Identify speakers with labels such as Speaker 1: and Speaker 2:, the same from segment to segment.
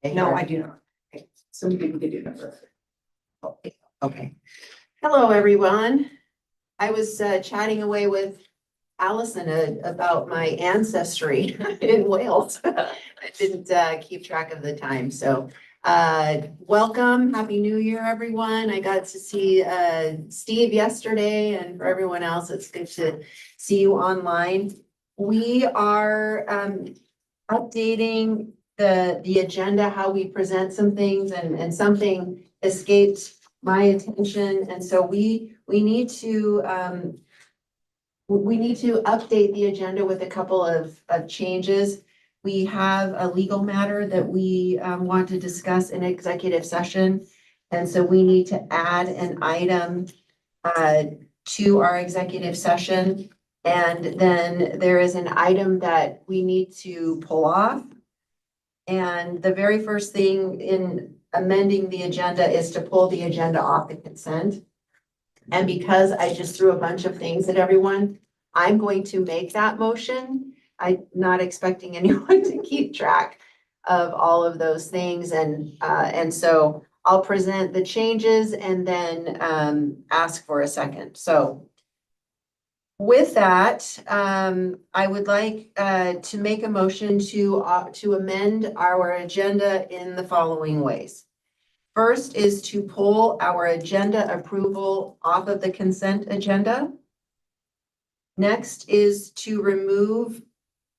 Speaker 1: No, I do not. Okay. Some people do that.
Speaker 2: Okay. Hello, everyone. I was chatting away with Allison about my ancestry in Wales. I didn't keep track of the time, so welcome, Happy New Year, everyone. I got to see Steve yesterday, and for everyone else, it's good to see you online. We are updating the agenda, how we present some things, and something escaped my attention, and so we need to update the agenda with a couple of changes. We have a legal matter that we want to discuss in executive session, and so we need to add an item to our executive session. And then there is an item that we need to pull off. And the very first thing in amending the agenda is to pull the agenda off the consent. And because I just threw a bunch of things at everyone, I'm going to make that motion. I'm not expecting anyone to keep track of all of those things. And so I'll present the changes and then ask for a second. So with that, I would like to make a motion to amend our agenda in the following ways. First is to pull our agenda approval off of the consent agenda. Next is to remove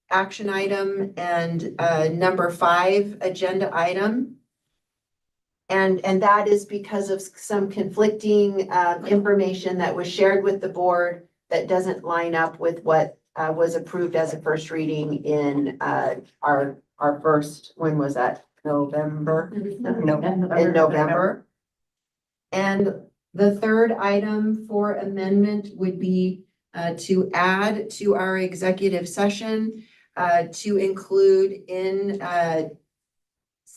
Speaker 2: action item and number 5 agenda item. And that is because of some conflicting information that was shared with the board that doesn't line up with what was approved as a first reading in our first, when was that? November. In November. And the third item for amendment would be to add to our executive session to include in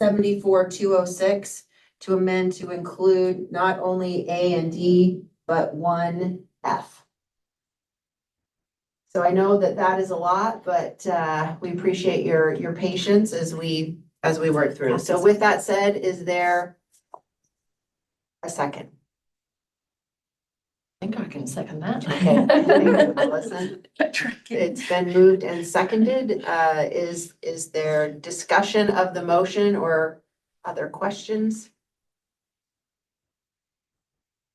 Speaker 2: 74-206 to amend to include not only A and D, but 1F. So I know that is a lot, but we appreciate your patience as we work through. So with that said, is there a second?
Speaker 3: I think I can second that.
Speaker 2: Okay. Melissa, it's been moved and seconded. Is there discussion of the motion or other questions?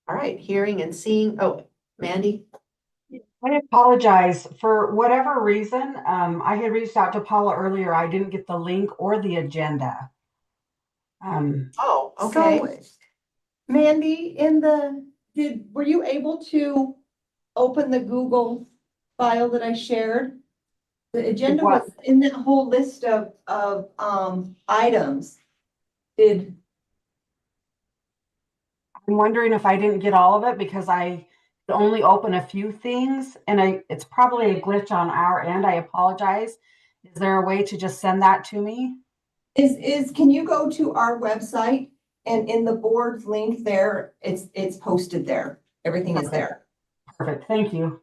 Speaker 2: All right, hearing and seeing. Oh, Mandy.
Speaker 4: I apologize for whatever reason. I had reached out to Paula earlier. I didn't get the link or the agenda.
Speaker 2: Oh, okay.
Speaker 1: So, Mandy, were you able to open the Google file that I shared? The agenda was in that whole list of items.
Speaker 4: I'm wondering if I didn't get all of it because I could only open a few things, and it's probably a glitch on our end. I apologize. Is there a way to just send that to me?
Speaker 1: Can you go to our website and in the board's link there, it's posted there. Everything is there.
Speaker 4: Perfect. Thank you.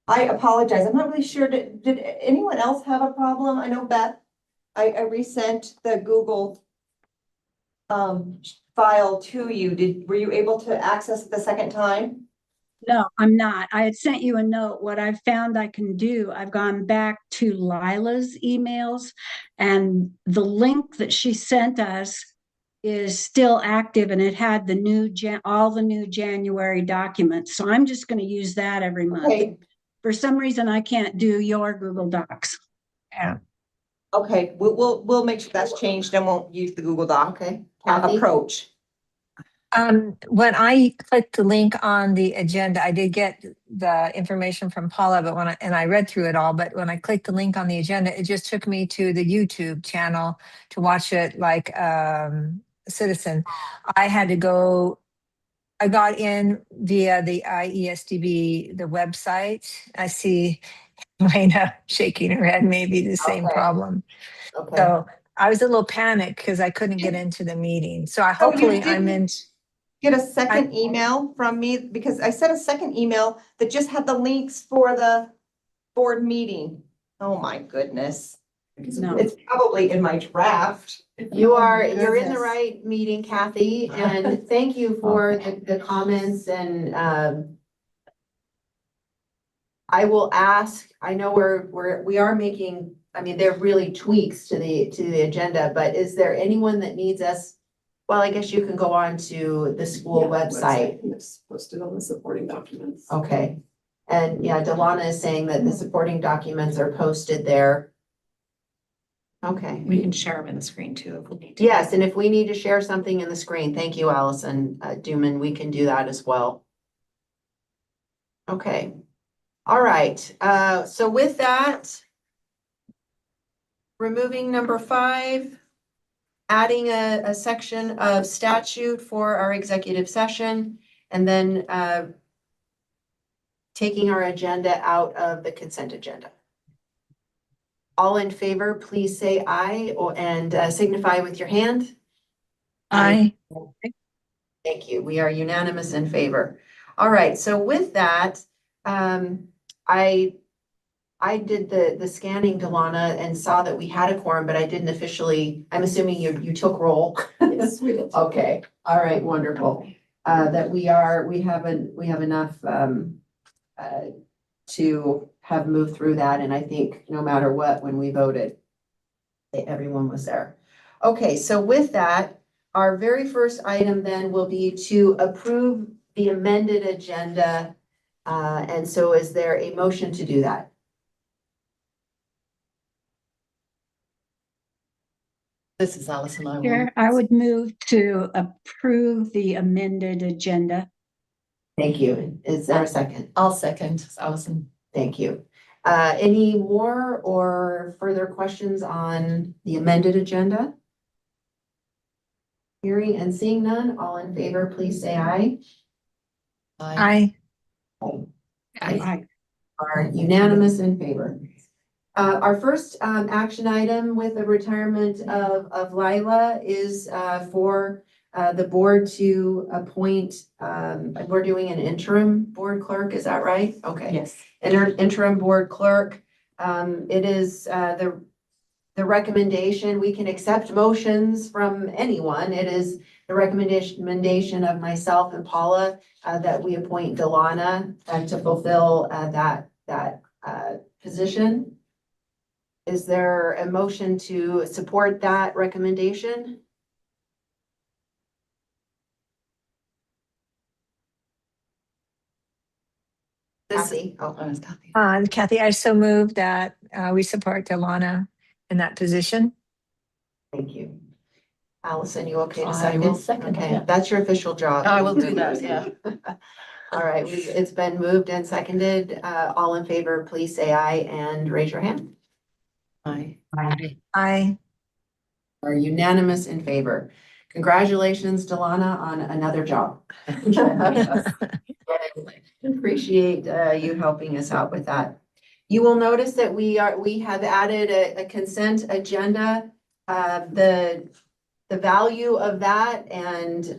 Speaker 1: I apologize. I'm not really sure. Did anyone else have a problem? I know Beth, I resent the Google file to you. Were you able to access it the second time?
Speaker 5: No, I'm not. I had sent you a note. What I've found I can do, I've gone back to Lila's emails, and the link that she sent us is still active, and it had all the new January documents. So I'm just going to use that every month.
Speaker 1: Okay.
Speaker 5: For some reason, I can't do your Google Docs.
Speaker 3: Yeah.
Speaker 1: Okay, we'll make sure that's changed and won't use the Google Doc.
Speaker 2: Okay. Kathy?
Speaker 1: Approach.
Speaker 3: When I clicked the link on the agenda, I did get the information from Paula, but I read through it all, but when I clicked the link on the agenda, it just took me to the YouTube channel to watch it like a citizen. I got in via the ISDB, the website. I see Raina shaking her head, maybe the same problem.
Speaker 2: Okay.
Speaker 3: So I was a little panicked because I couldn't get into the meeting. So hopefully I'm in.
Speaker 1: Get a second email from me, because I sent a second email that just had the links for the board meeting. Oh my goodness.
Speaker 5: No.
Speaker 1: It's probably in my draft.
Speaker 2: You're in the
Speaker 5: Goodness.
Speaker 2: right meeting, Kathy, and thank you for the comments and, I will ask, I know we are making, I mean, they're really tweaks to the agenda, but is there anyone that needs us? Well, I guess you can go on to the school website.
Speaker 6: It's posted on the supporting documents.
Speaker 2: Okay. And yeah, Delana is saying that the supporting documents are posted there. Okay.
Speaker 7: We can share them in the screen too if we need to.
Speaker 2: Yes, and if we need to share something in the screen, thank you, Allison Duman, we can do that as well. Okay. All right, so with that, removing number 5, adding a section of statute for our executive session, and then taking our agenda out of the consent agenda. All in favor, please say aye and signify with your hand.
Speaker 3: Aye.
Speaker 2: Thank you. We are unanimous in favor. All right, so with that, I did the scanning, Delana, and saw that we had a quorum, but I didn't officially, I'm assuming you took roll.
Speaker 6: Yes, we did.
Speaker 2: Okay, all right, wonderful. That we have enough to have moved through that, and I think no matter what, when we voted, everyone was there. Okay, so with that, our very first item then will be to approve the amended agenda. And so is there a motion to do that?
Speaker 7: This is Allison. I will.
Speaker 5: Chair, I would move to approve the amended agenda.
Speaker 2: Thank you. Is there a second?
Speaker 7: I'll second, Allison.
Speaker 2: Thank you. Any more or further questions on the amended agenda? Hearing and seeing none, all in favor, please say aye.
Speaker 3: Aye.
Speaker 5: Aye.
Speaker 2: Are unanimous in favor. Our first action item with the retirement of Lila is for the board to appoint, we're doing an interim board clerk, is that right? Okay.
Speaker 7: Yes.
Speaker 2: Interim board clerk. It is the recommendation, we can accept motions from anyone. It is the recommendation of myself and Paula that we appoint Delana to fulfill that position. Is there a motion to support that recommendation? Kathy? Oh,
Speaker 3: Kathy, I so move that we support Delana in that position.
Speaker 2: thank you. Allison, you okay to
Speaker 7: I
Speaker 2: second?
Speaker 7: will second,
Speaker 2: Okay,
Speaker 7: yeah.
Speaker 2: that's your official job.
Speaker 7: I will do that, yeah.
Speaker 2: All right, it's been moved and seconded. All in favor, please say aye and raise your hand.
Speaker 7: Aye.
Speaker 3: Aye.
Speaker 2: Are unanimous in favor. Congratulations, Delana, on another job. Appreciate you helping us out with that. You will notice that we have added a consent agenda. The value of that and,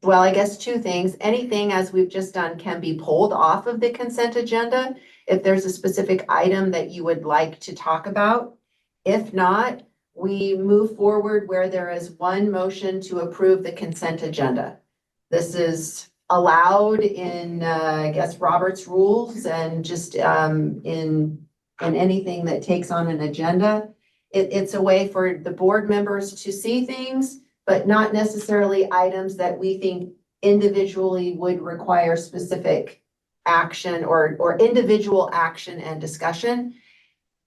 Speaker 2: well, I guess 2 things. Anything, as we've just done, can be pulled off of the consent agenda if there's a specific item that you would like to talk about. If not, we move forward where there is one motion to approve the consent agenda. This is allowed in, I guess, Robert's rules and just in anything that takes on an agenda. It's a way for the board members to see things, but not necessarily items that we think individually would require specific action or individual action and discussion.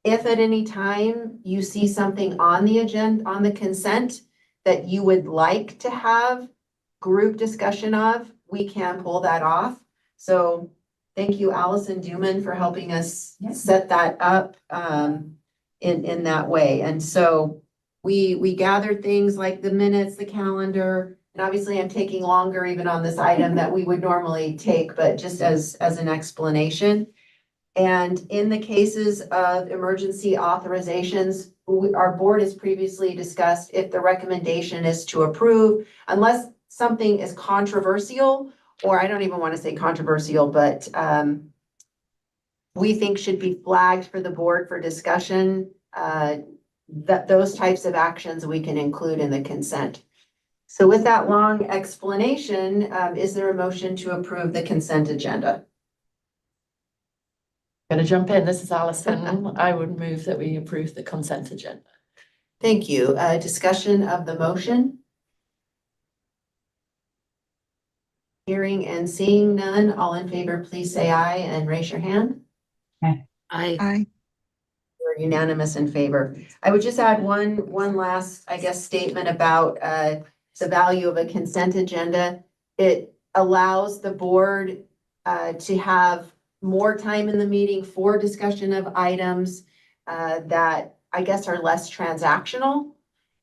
Speaker 2: If at any time you see something on the agenda, on the consent that you would like to have group discussion of, we can pull that off. So thank you, Allison Duman, for helping us set that up in that way. And so we gathered things like the minutes, the calendar, and obviously I'm taking longer even on this item that we would normally take, but just as an explanation. And in the cases of emergency authorizations, our board has previously discussed if the recommendation is to approve, unless something is controversial, or I don't even want to say controversial, but we think should be flagged for the board for discussion. those types of actions we can include in the consent. So with that long explanation, is there a motion to approve the consent agenda?
Speaker 7: Gonna jump in. This is Alison. I would move that we approve the consent agenda.
Speaker 2: Thank you. Discussion of the motion? Hearing and seeing none, all in favor, please say aye and raise your hand.
Speaker 3: Aye.
Speaker 2: We're unanimous in favor. I would just add one last, I guess, statement about the value of a consent agenda. It allows the board to have more time in the meeting for discussion of items that I guess are less transactional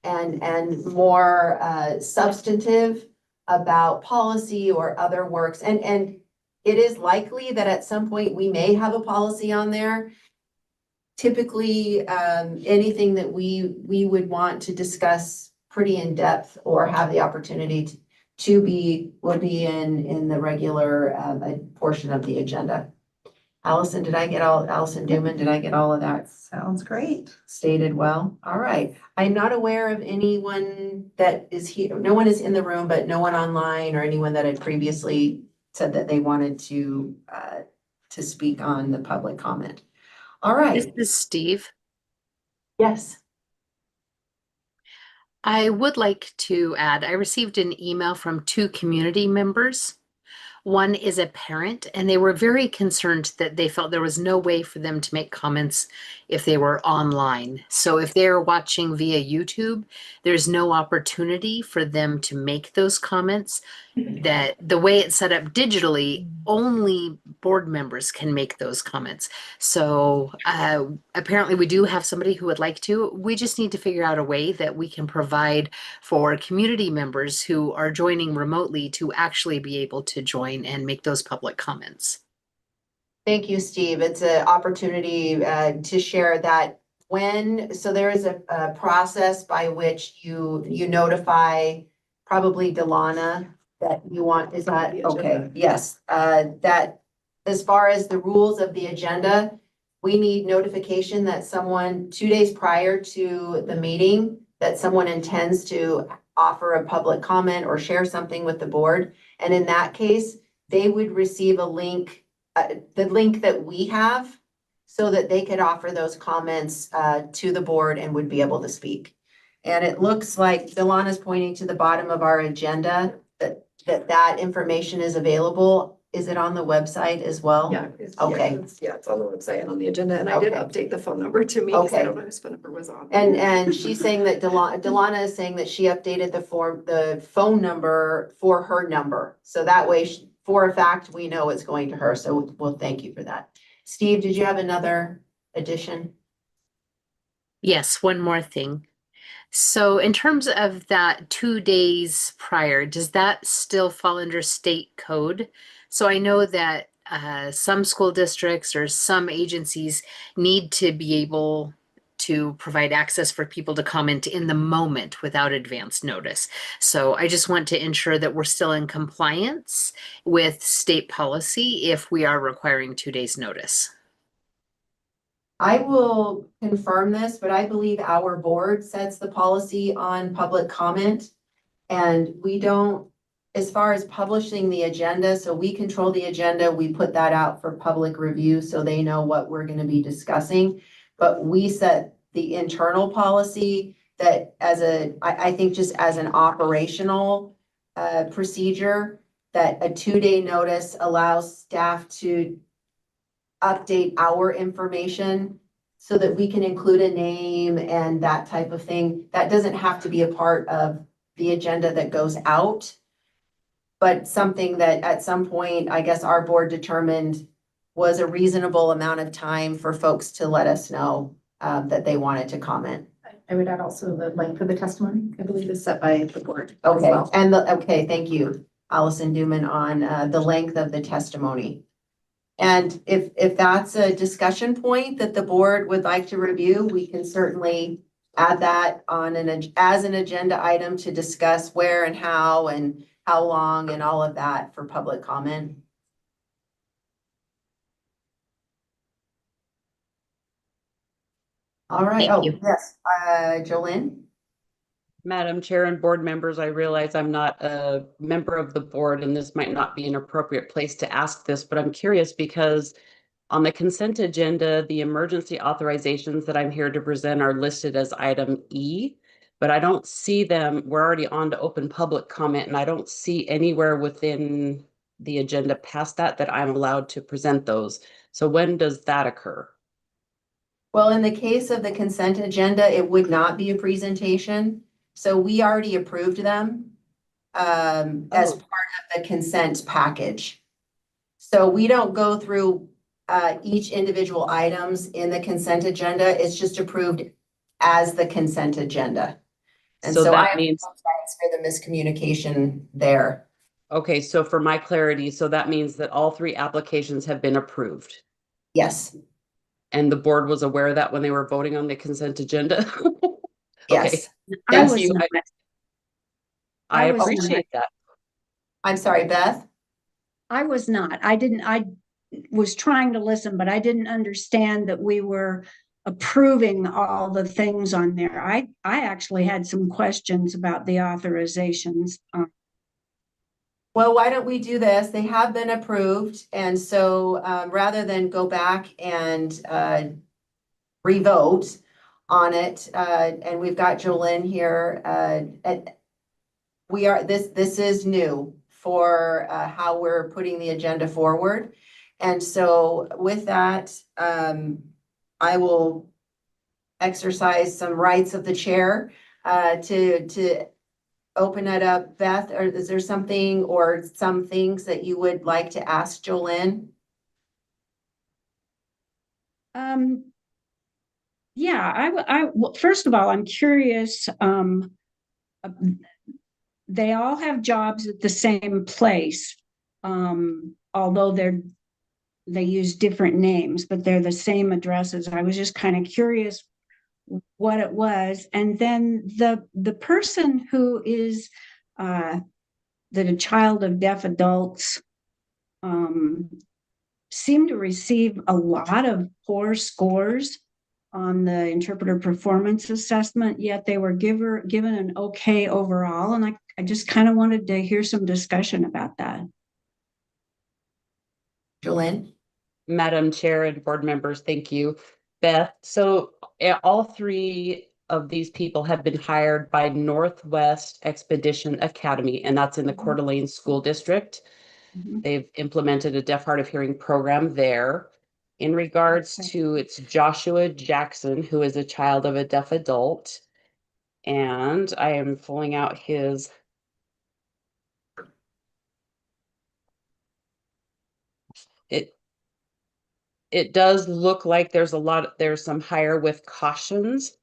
Speaker 2: and more substantive about policy or other works. And it is likely that at some point we may have a policy on there. Typically, anything that we would want to discuss pretty in depth or have the opportunity to be would be in the regular portion of the agenda. Allison Duman, did I get all of that?
Speaker 6: Sounds great.
Speaker 2: Stated well. All right. I'm not aware of anyone that is here. No one is in the room, but no one online or anyone that had previously said that they wanted to speak on the public comment. All
Speaker 8: This
Speaker 2: right.
Speaker 8: is Steve.
Speaker 2: Yes.
Speaker 8: I would like to add, I received an email from 2 community members. One is a parent, and they were very concerned that they felt there was no way for them to make comments if they were online. So if they're watching via YouTube, there's no opportunity for them to make those comments. That the way it's set up digitally, only board members can make those comments. So apparently we do have somebody who would like to. We just need to figure out a way that we can provide for community members who are joining remotely to actually be able to join and make those public comments.
Speaker 2: Thank you, Steve. It's an opportunity to share that so there is a process by which you notify probably Delana that you want, is that,
Speaker 6: The
Speaker 2: okay,
Speaker 6: agenda.
Speaker 2: yes. That as far as the rules of the agenda, we need notification that someone 2 days prior to the meeting, that someone intends to offer a public comment or share something with the board. And in that case, they would receive a link, the link that we have, so that they could offer those comments to the board and would be able to speak. And it looks like Delana's pointing to the bottom of our agenda that information is available. Is it on the website as well?
Speaker 6: Yeah.
Speaker 2: Okay.
Speaker 6: It's on the website and on the agenda, and I did
Speaker 2: Okay.
Speaker 6: update the phone number to me, because I
Speaker 2: Okay.
Speaker 6: don't know whose phone number was on.
Speaker 2: And she's saying that Delana is saying that she updated the phone number for her number. So that way, for a fact, we know it's going to her. So we'll thank you for that. Steve, did you have another addition?
Speaker 8: Yes, one more thing. So in terms of that 2 days prior, does that still fall under state code? So I know that some school districts or some agencies need to be able to provide access for people to comment in the moment without advance notice. So I just want to ensure that we're still in compliance with state policy if we are requiring 2 days notice.
Speaker 2: I will confirm this, but I believe our board sets the policy on public comment. And we don't, as far as publishing the agenda, so we control the agenda, we put that out for public review so they know what we're going to be discussing. But we set the internal policy that I think just as an operational procedure, that a 2-day notice allows staff to update our information so that we can include a name and that type of thing. That doesn't have to be a part of the agenda that goes out, but something that at some point, I guess our board determined was a reasonable amount of time for folks to let us know that they wanted to comment.
Speaker 6: I would add also the length of the testimony, I believe is set by the board. as
Speaker 2: Okay,
Speaker 6: well.
Speaker 2: and okay, thank you, Allison Duman, on the length of the testimony. And if that's a discussion point that the board would like to review, we can certainly add that on as an agenda item to discuss where and how long and all of that for public comment. All right.
Speaker 8: Thank
Speaker 2: Oh,
Speaker 8: you.
Speaker 2: yes, Jolene?
Speaker 9: Madam Chair and board members, I realize I'm not a member of the board and this might not be an appropriate place to ask this, but I'm curious because on the consent agenda, the emergency authorizations that I'm here to present are listed as item E, but I don't see them. We're already on to open public comment and I don't see anywhere within the agenda past that I'm allowed to present those. So when does that occur?
Speaker 2: Well, in the case of the consent agenda, it would not be a presentation. So we already approved them as
Speaker 9: Oh.
Speaker 2: part of the consent package. So we don't go through each individual items in the consent agenda. It's just approved as the consent agenda. And
Speaker 9: So
Speaker 2: so I
Speaker 9: that means,
Speaker 2: apologize for the miscommunication there.
Speaker 9: okay, so for my clarity, so that means that all three applications have been approved.
Speaker 2: Yes,
Speaker 9: And the board was aware of that when they were voting on the consent agenda?
Speaker 2: yes.
Speaker 5: I
Speaker 2: Yes,
Speaker 5: was
Speaker 9: you-
Speaker 5: not.
Speaker 9: I
Speaker 5: I was not.
Speaker 9: appreciate that.
Speaker 2: I'm sorry, Beth.
Speaker 5: I was not. I was trying to listen, but I didn't understand that we were approving all the things on there. I actually had some questions about the authorizations.
Speaker 2: Well, why don't we do this? They have been approved. And so rather than go back and revote on it, and we've got Jolene here, this is new for how we're putting the agenda forward. And so with that, I will exercise some rights of the chair to open it up. Beth, or is there something or some things that you would like to ask Jolene?
Speaker 5: Yeah, well, first of all, I'm curious. They all have jobs at the same place, although they use different names, but they're the same addresses. I was just kind of curious what it was. And then the person who is the child of deaf adults seemed to receive a lot of poor scores on the interpreter performance assessment, yet they were given an okay overall. And I just kind of wanted to hear some discussion about that.
Speaker 2: Jolene?
Speaker 9: Madam Chair and board members, thank you. Beth, so all three of these people have been hired by Northwest Expedition Academy, and that's in the Coeur d'Alene School District.
Speaker 5: Mhm.
Speaker 9: They've implemented a deaf hard of hearing program there. In regards
Speaker 5: Okay.
Speaker 9: to, it's Joshua Jackson, who is a child of a deaf adult. And I am pulling out his it does look like there's some higher with cautions.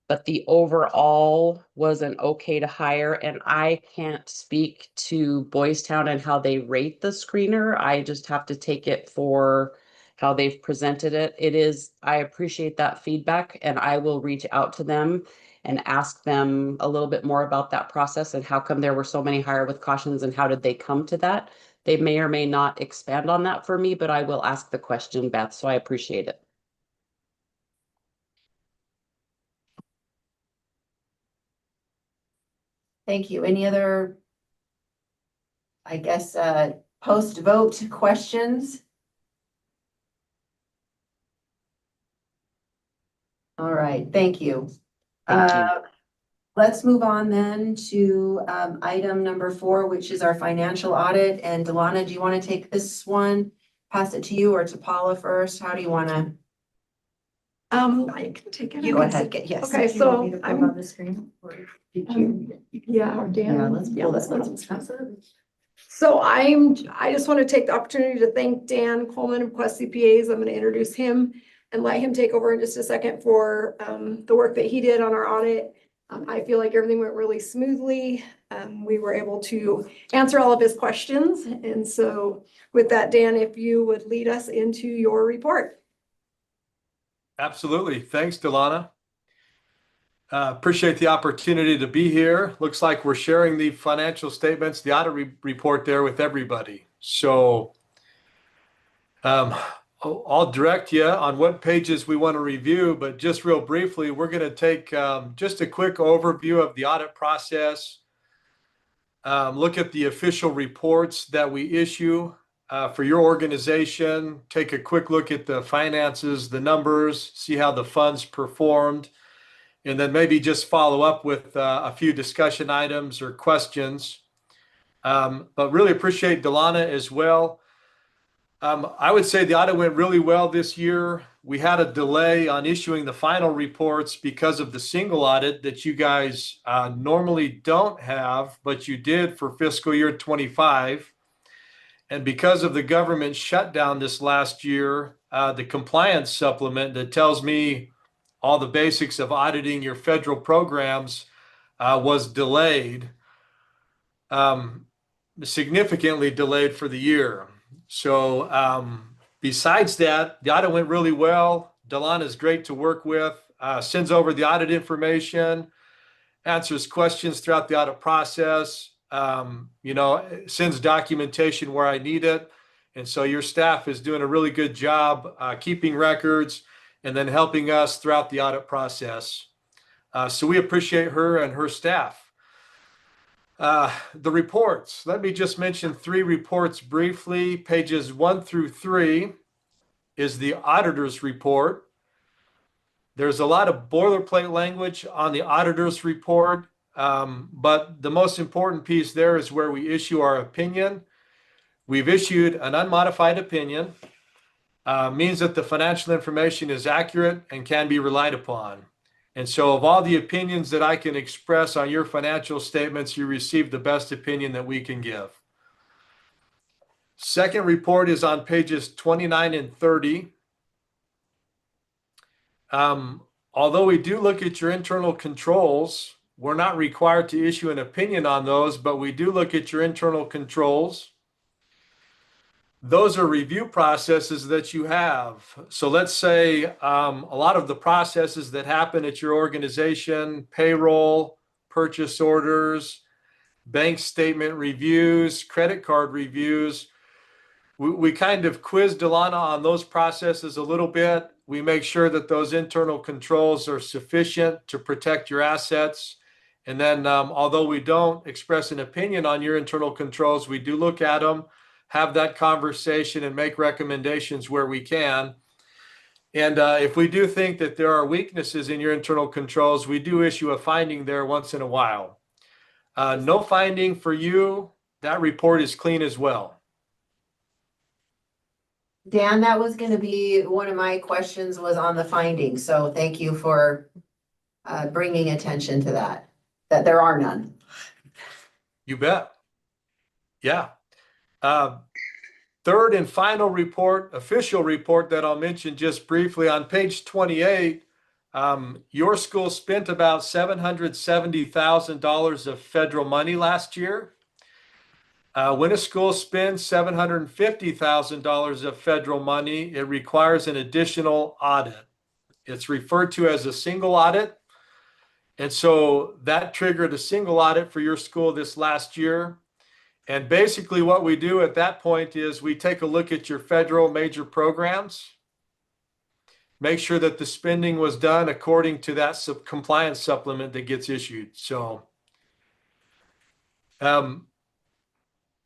Speaker 9: But the overall was an okay to hire, and I can't speak to Boys Town and how they rate the screener. I just have to take it for how they've presented it. I appreciate that feedback, and I will reach out to them and ask them a little bit more about that process and how come there were so many hire with cautions and how did they come to that. They may or may not expand on that for me, but I will ask the question, Beth, so I appreciate it.
Speaker 2: Thank you. Any other, I guess, post-vote questions? All right, thank you.
Speaker 9: Thank you.
Speaker 2: Let's move on then to item number 4, which is our financial audit. And Delana, do you want to take this one? Pass it to you or to Paula first? How do you want to?
Speaker 6: I can take it.
Speaker 2: You go ahead. Yes.
Speaker 6: Okay, so
Speaker 7: I'm on the screen.
Speaker 6: yeah, Dan.
Speaker 2: Yeah, let's pull this one.
Speaker 6: So I just want to take the opportunity to thank Dan Coleman of Quest CPAs. I'm going to introduce him and let him take over in just a second for the work that he did on our audit. I feel like everything went really smoothly. We were able to answer all of his questions. And so with that, Dan, if you would lead us into your report.
Speaker 10: Absolutely. Thanks, Delana. Appreciate the opportunity to be here. Looks like we're sharing the financial statements, the audit report there with everybody. So I'll direct you on what pages we want to review, but just real briefly, we're going to take just a quick overview of the audit process, look at the official reports that we issue for your organization, take a quick look at the finances, the numbers, see how the funds performed, and then maybe just follow up with a few discussion items or questions. But really appreciate Delana as well. I would say the audit went really well this year. We had a delay on issuing the final reports because of the single audit that you guys normally don't have, but you did for fiscal year 25. And because of the government shutdown this last year, the compliance supplement that tells me all the basics of auditing your federal programs was delayed, significantly delayed for the year. So besides that, the audit went really well. Delana is great to work with, sends over the audit information, answers questions throughout the audit process, sends documentation where I need it. And so your staff is doing a really good job keeping records and then helping us throughout the audit process. So we appreciate her and her staff. The reports, let me just mention 3 reports briefly. Pages 1 through 3 is the auditor's report. There's a lot of boilerplate language on the auditor's report, but the most important piece there is where we issue our opinion. We've issued an unmodified opinion, means that the financial information is accurate and can be relied upon. And so of all the opinions that I can express on your financial statements, you receive the best opinion that we can give. Second report is on pages 29 and 30. Although we do look at your internal controls, we're not required to issue an opinion on those, but we do look at your internal controls. Those are review processes that you have. So let's say a lot of the processes that happen at your organization, payroll, purchase orders, bank statement reviews, credit card reviews, we kind of quiz Delana on those processes a little bit. We make sure that those internal controls are sufficient to protect your assets. And then although we don't express an opinion on your internal controls, we do look at them, have that conversation and make recommendations where we can. And if we do think that there are weaknesses in your internal controls, we do issue a finding there once in a while. No finding for you. That report is clean as well.
Speaker 2: Dan, that was going to be one of my questions, was on the findings. So thank you for bringing attention to that there are none.
Speaker 10: You bet. Yeah. Third and final report, official report that I'll mention just briefly on page 28, your school spent about $770,000 of federal money last year. When a school spends $750,000 of federal money, it requires an additional audit. It's referred to as a single audit. And so that triggered a single audit for your school this last year. And basically what we do at that point is we take a look at your federal major programs, make sure that the spending was done according to that compliance supplement that gets issued. So, and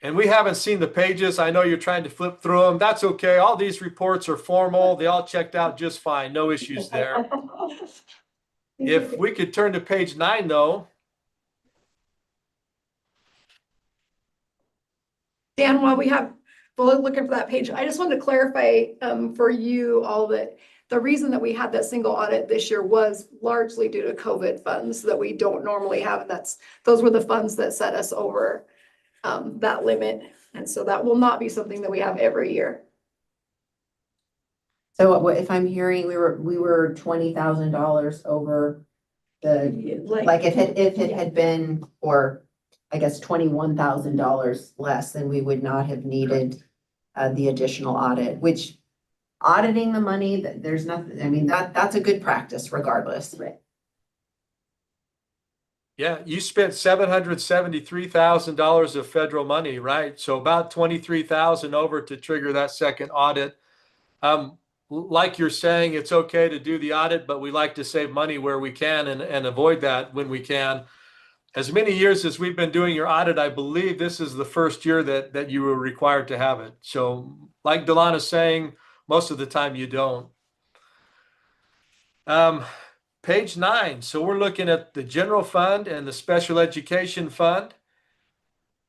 Speaker 10: we haven't seen the pages. I know you're trying to flip through them. That's okay. All these reports are formal. They all checked out just fine. No issues there. If we could turn to page 9 though.
Speaker 6: Dan, while we're looking for that page, I just wanted to clarify for you all that the reason that we had that single audit this year was largely due to COVID funds that we don't normally have. And those were the funds that set us over that limit. And so that will not be something that we have every year.
Speaker 2: So if I'm hearing, we were $20,000 over if it had been, or I guess $21,000 less, then we would not have needed the additional audit, which auditing the money, there's nothing, I mean, that's a good practice regardless.
Speaker 6: Right.
Speaker 10: Yeah, you spent $773,000 of federal money, right? So about $23,000 over to trigger that second audit. Like you're saying, it's okay to do the audit, but we like to save money where we can and avoid that when we can. As many years as we've been doing your audit, I believe this is the first year that you were required to have it. So like Delana's saying, most of the time you don't. Page 9. So we're looking at the general fund and the special education fund.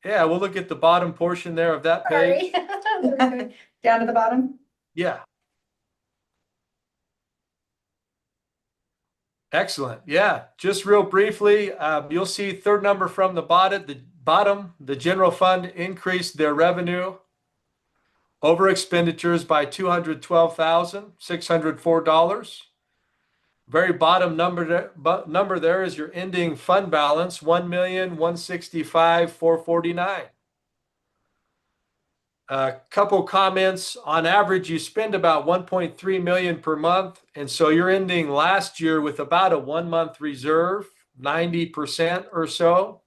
Speaker 10: Yeah, we'll look at the bottom portion there of that page.
Speaker 1: Sorry. Down to the bottom?
Speaker 10: Yeah. Excellent. Yeah, just real briefly, you'll see third number from the bottom, the general fund increased their revenue over expenditures by $212,604. Very bottom number there is your ending fund balance, $1,165,449. A couple comments. On average, you spend about 1.3 million per month, and so you're ending last year with about a 1 month reserve, 90% or so.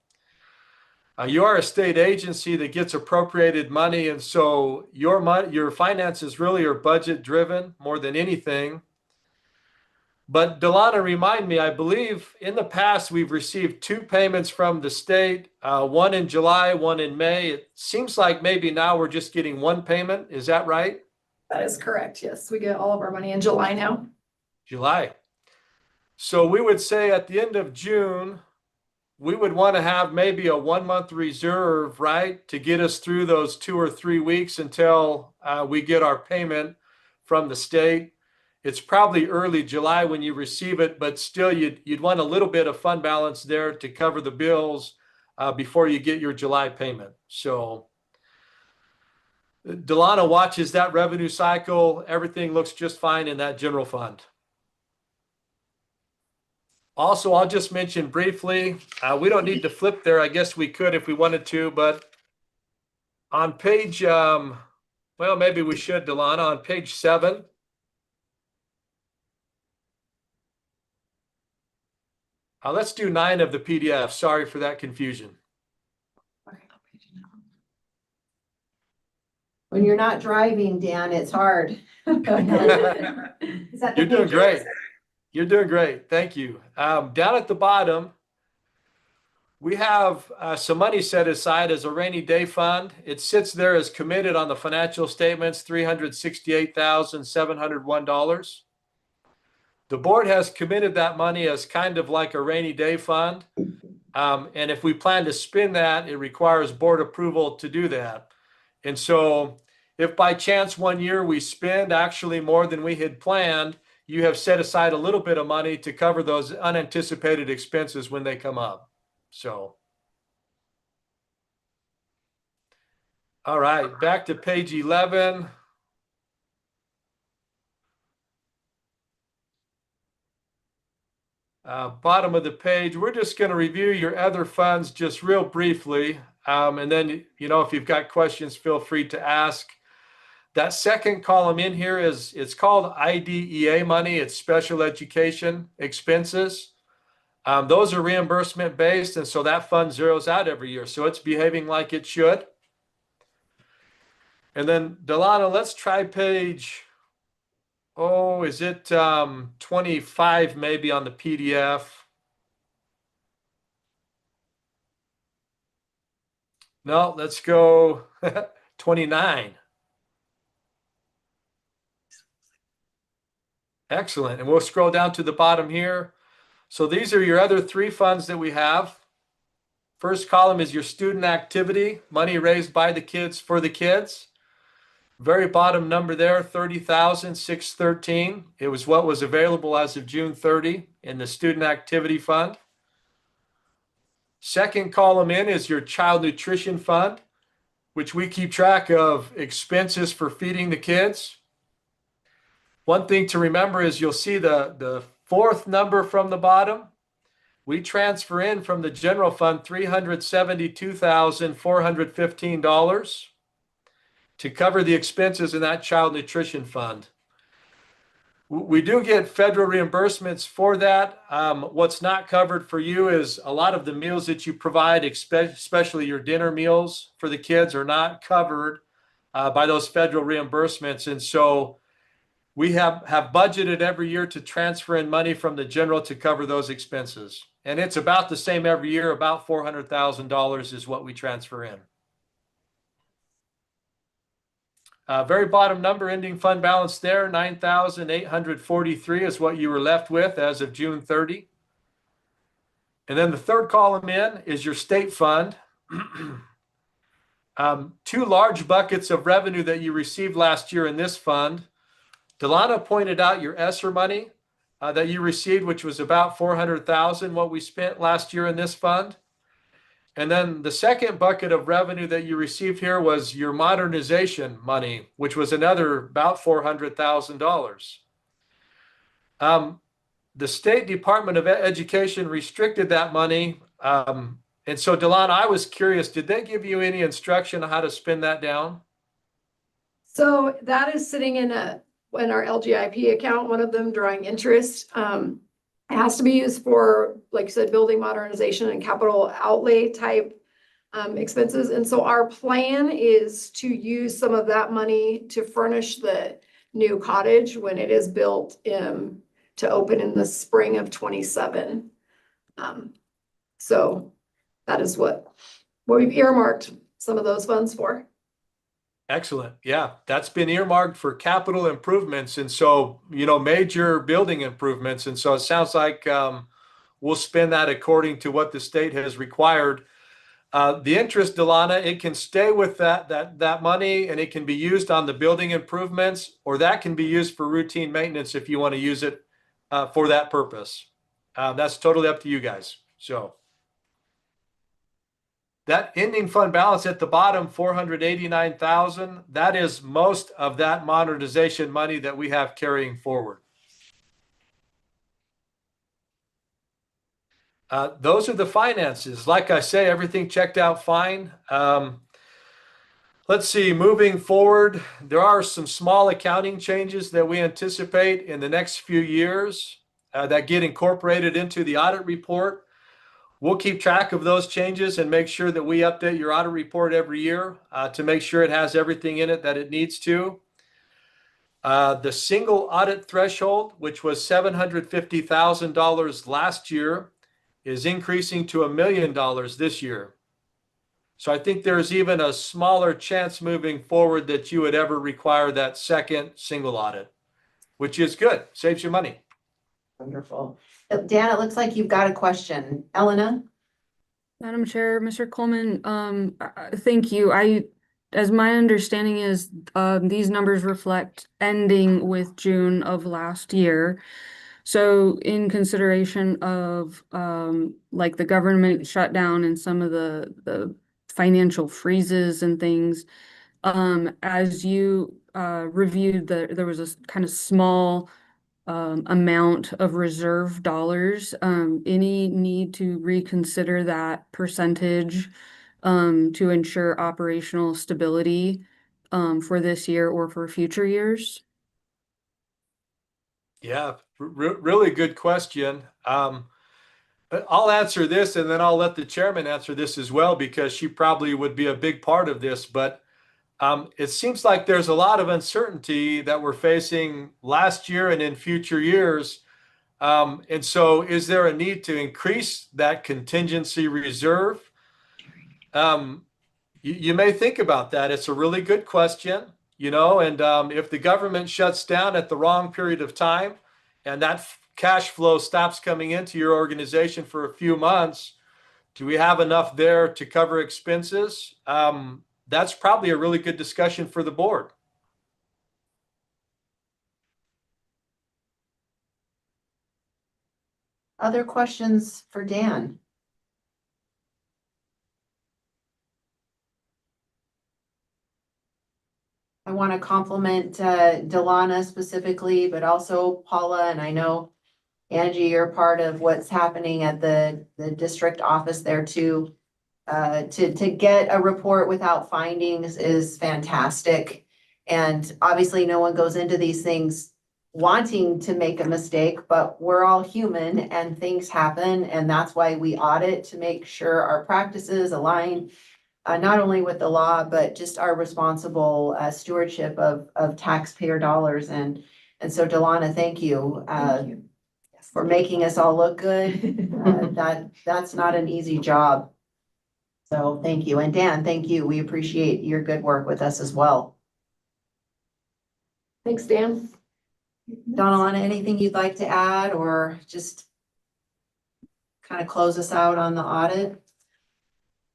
Speaker 10: You are a state agency that gets appropriated money, and so your finances really are budget driven more than anything. But Delana, remind me, I believe in the past we've received 2 payments from the state, one in July, one in May. It seems like maybe now we're just getting 1 payment. Is that right?
Speaker 6: That is correct. Yes, we get all of our money in July now.
Speaker 10: July. So we would say at the end of June, we would want to have maybe a 1 month reserve, right, to get us through those 2 or 3 weeks until we get our payment from the state. It's probably early July when you receive it, but still you'd want a little bit of fund balance there to cover the bills before you get your July payment. So Delana watches that revenue cycle. Everything looks just fine in that general fund. Also, I'll just mention briefly, we don't need to flip there. I guess we could if we wanted to, but on page, well, maybe we should, Delana, on page 7. Let's do 9 of the PDF. Sorry for that confusion.
Speaker 2: When you're not driving, Dan, it's hard. Is that the
Speaker 10: You're doing
Speaker 2: page?
Speaker 10: great. You're doing great. Thank you. Down at the bottom, we have some money set aside as a rainy day fund. It sits there as committed on the financial statements, $368,701. The board has committed that money as kind of like a rainy day fund. And if we plan to spend that, it requires board approval to do that. And so if by chance one year we spend actually more than we had planned, you have set aside a little bit of money to cover those unanticipated expenses when they come up. So, all right, back to page 11. Bottom of the page, we're just going to review your other funds just real briefly. And then, if you've got questions, feel free to ask. That second column in here it's called IDEA money. It's special education expenses. Those are reimbursement based, and so that fund zeroes out every year. So it's behaving like it should. And then, Delana, let's try page, is it 25 maybe on the PDF? No, let's go 29. Excellent. And we'll scroll down to the bottom here. So these are your other 3 funds that we have. First column is your student activity, money raised by the kids for the kids. Very bottom number there, $30,613. It was what was available as of June 30 in the student activity fund. Second column in is your child nutrition fund, which we keep track of expenses for feeding the kids. One thing to remember is you'll see the 4th number from the bottom. We transfer in from the general fund $372,415 to cover the expenses in that child nutrition fund. We do get federal reimbursements for that. What's not covered for you is a lot of the meals that you provide, especially your dinner meals for the kids, are not covered by those federal reimbursements. And so we have budgeted every year to transfer in money from the general to cover those expenses. And it's about the same every year, about $400,000 is what we transfer in. Very bottom number, ending fund balance there, 9,843 is what you were left with as of June 30. And then the third column in is your state fund. Two large buckets of revenue that you received last year in this fund. Delana pointed out your ESSER money that you received, which was about $400,000, what we spent last year in this fund. And then the second bucket of revenue that you received here was your modernization money, which was another about $400,000. The State Department of Education restricted that money. And so, Delana, I was curious, did they give you any instruction on how to spend that down?
Speaker 6: So that is sitting in our LGIP account, one of them drawing interest. It has to be used for, like you said, building modernization and capital outlay type expenses. And so our plan is to use some of that money to furnish the new cottage when it is built to open in the spring of 27. So that is what we've earmarked some of those funds for.
Speaker 10: Excellent. Yeah, that's been earmarked for capital improvements. And so, major building improvements. And so it sounds like we'll spend that according to what the state has required. The interest, Delana, it can stay with that money and it can be used on the building improvements, or that can be used for routine maintenance if you want to use it for that purpose. That's totally up to you guys. So that ending fund balance at the bottom, 489,000, that is most of that modernization money that we have carrying forward. Those are the finances. Like I say, everything checked out fine. Let's see, moving forward, there are some small accounting changes that we anticipate in the next few years that get incorporated into the audit report. We'll keep track of those changes and make sure that we update your audit report every year to make sure it has everything in it that it needs to. The single audit threshold, which was $750,000 last year, is increasing to $1 million this year. So I think there's even a smaller chance moving forward that you would ever require that second single audit, which is good, saves you money.
Speaker 2: Wonderful. Dan, it looks like you've got a question. Elena?
Speaker 11: Madam Chair, Mr. Coleman, thank you. As my understanding is, these numbers reflect ending with June of last year. So in consideration of like the government shutdown and some of the financial freezes and things, as you reviewed, there was a kind of small amount of reserve dollars. Any need to reconsider that percentage to ensure operational stability for this year or for future years?
Speaker 10: Yeah, really good question. I'll answer this and then I'll let the chairman answer this as well, because she probably would be a big part of this. But it seems like there's a lot of uncertainty that we're facing last year and in future years. And so is there a need to increase that contingency reserve? You may think about that. It's a really good question, and if the government shuts down at the wrong period of time and that cash flow stops coming into your organization for a few months, do we have enough there to cover expenses? That's probably a really good discussion for the board.
Speaker 2: Other questions for Dan? I want to compliment Delana specifically, but also Paula, and I know Angie, you're part of what's happening at the district office there too. To get a report without findings is fantastic. And obviously no one goes into these things wanting to make a mistake, but we're all human and things happen. And that's why we audit, to make sure our practices align not only with the law, but just our responsible stewardship of taxpayer dollars. And And so Delana, thank you,
Speaker 6: Thank you.
Speaker 2: for making us all look good. That's not an easy job. So thank you. And Dan, thank you. We appreciate your good work with us as well.
Speaker 6: Thanks, Dan.
Speaker 2: Donna, anything you'd like to add or just kind of close us out on the audit?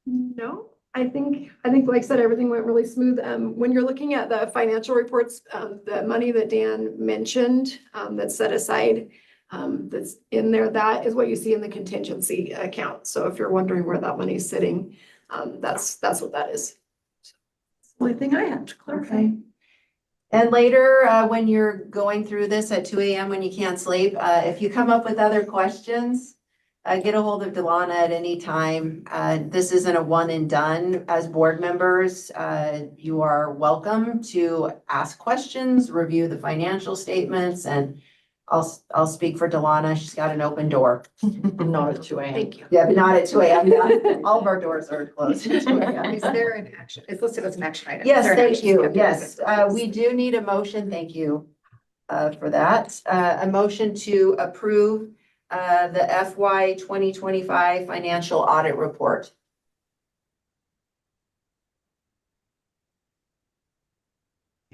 Speaker 6: No, I think like I said, everything went really smooth. When you're looking at the financial reports, the money that Dan mentioned, that's set aside, that's in there, that is what you see in the contingency account. So if you're wondering where that money is sitting, that's what that is. That's the only thing I have to clarify.
Speaker 2: Okay. And later, when you're going through this at 2 a.m. when you can't sleep, if you come up with other questions, get a hold of Delana at any time. This isn't a one and done. As board members, you are welcome to ask questions, review the financial statements, and I'll speak for Delana. She's got an open door.
Speaker 7: Not at 2 a.m.
Speaker 6: Thank you.
Speaker 2: Yeah, but not at 2 a.m. Yeah. All of our doors are closed at 2 a.m.
Speaker 12: Is there an action? It's listed as an action item.
Speaker 2: Yes,
Speaker 12: Is there an
Speaker 2: thank
Speaker 12: action
Speaker 2: you.
Speaker 12: step?
Speaker 2: Yes, we do need a motion. Thank you for that. A motion to approve the FY 2025 financial audit report.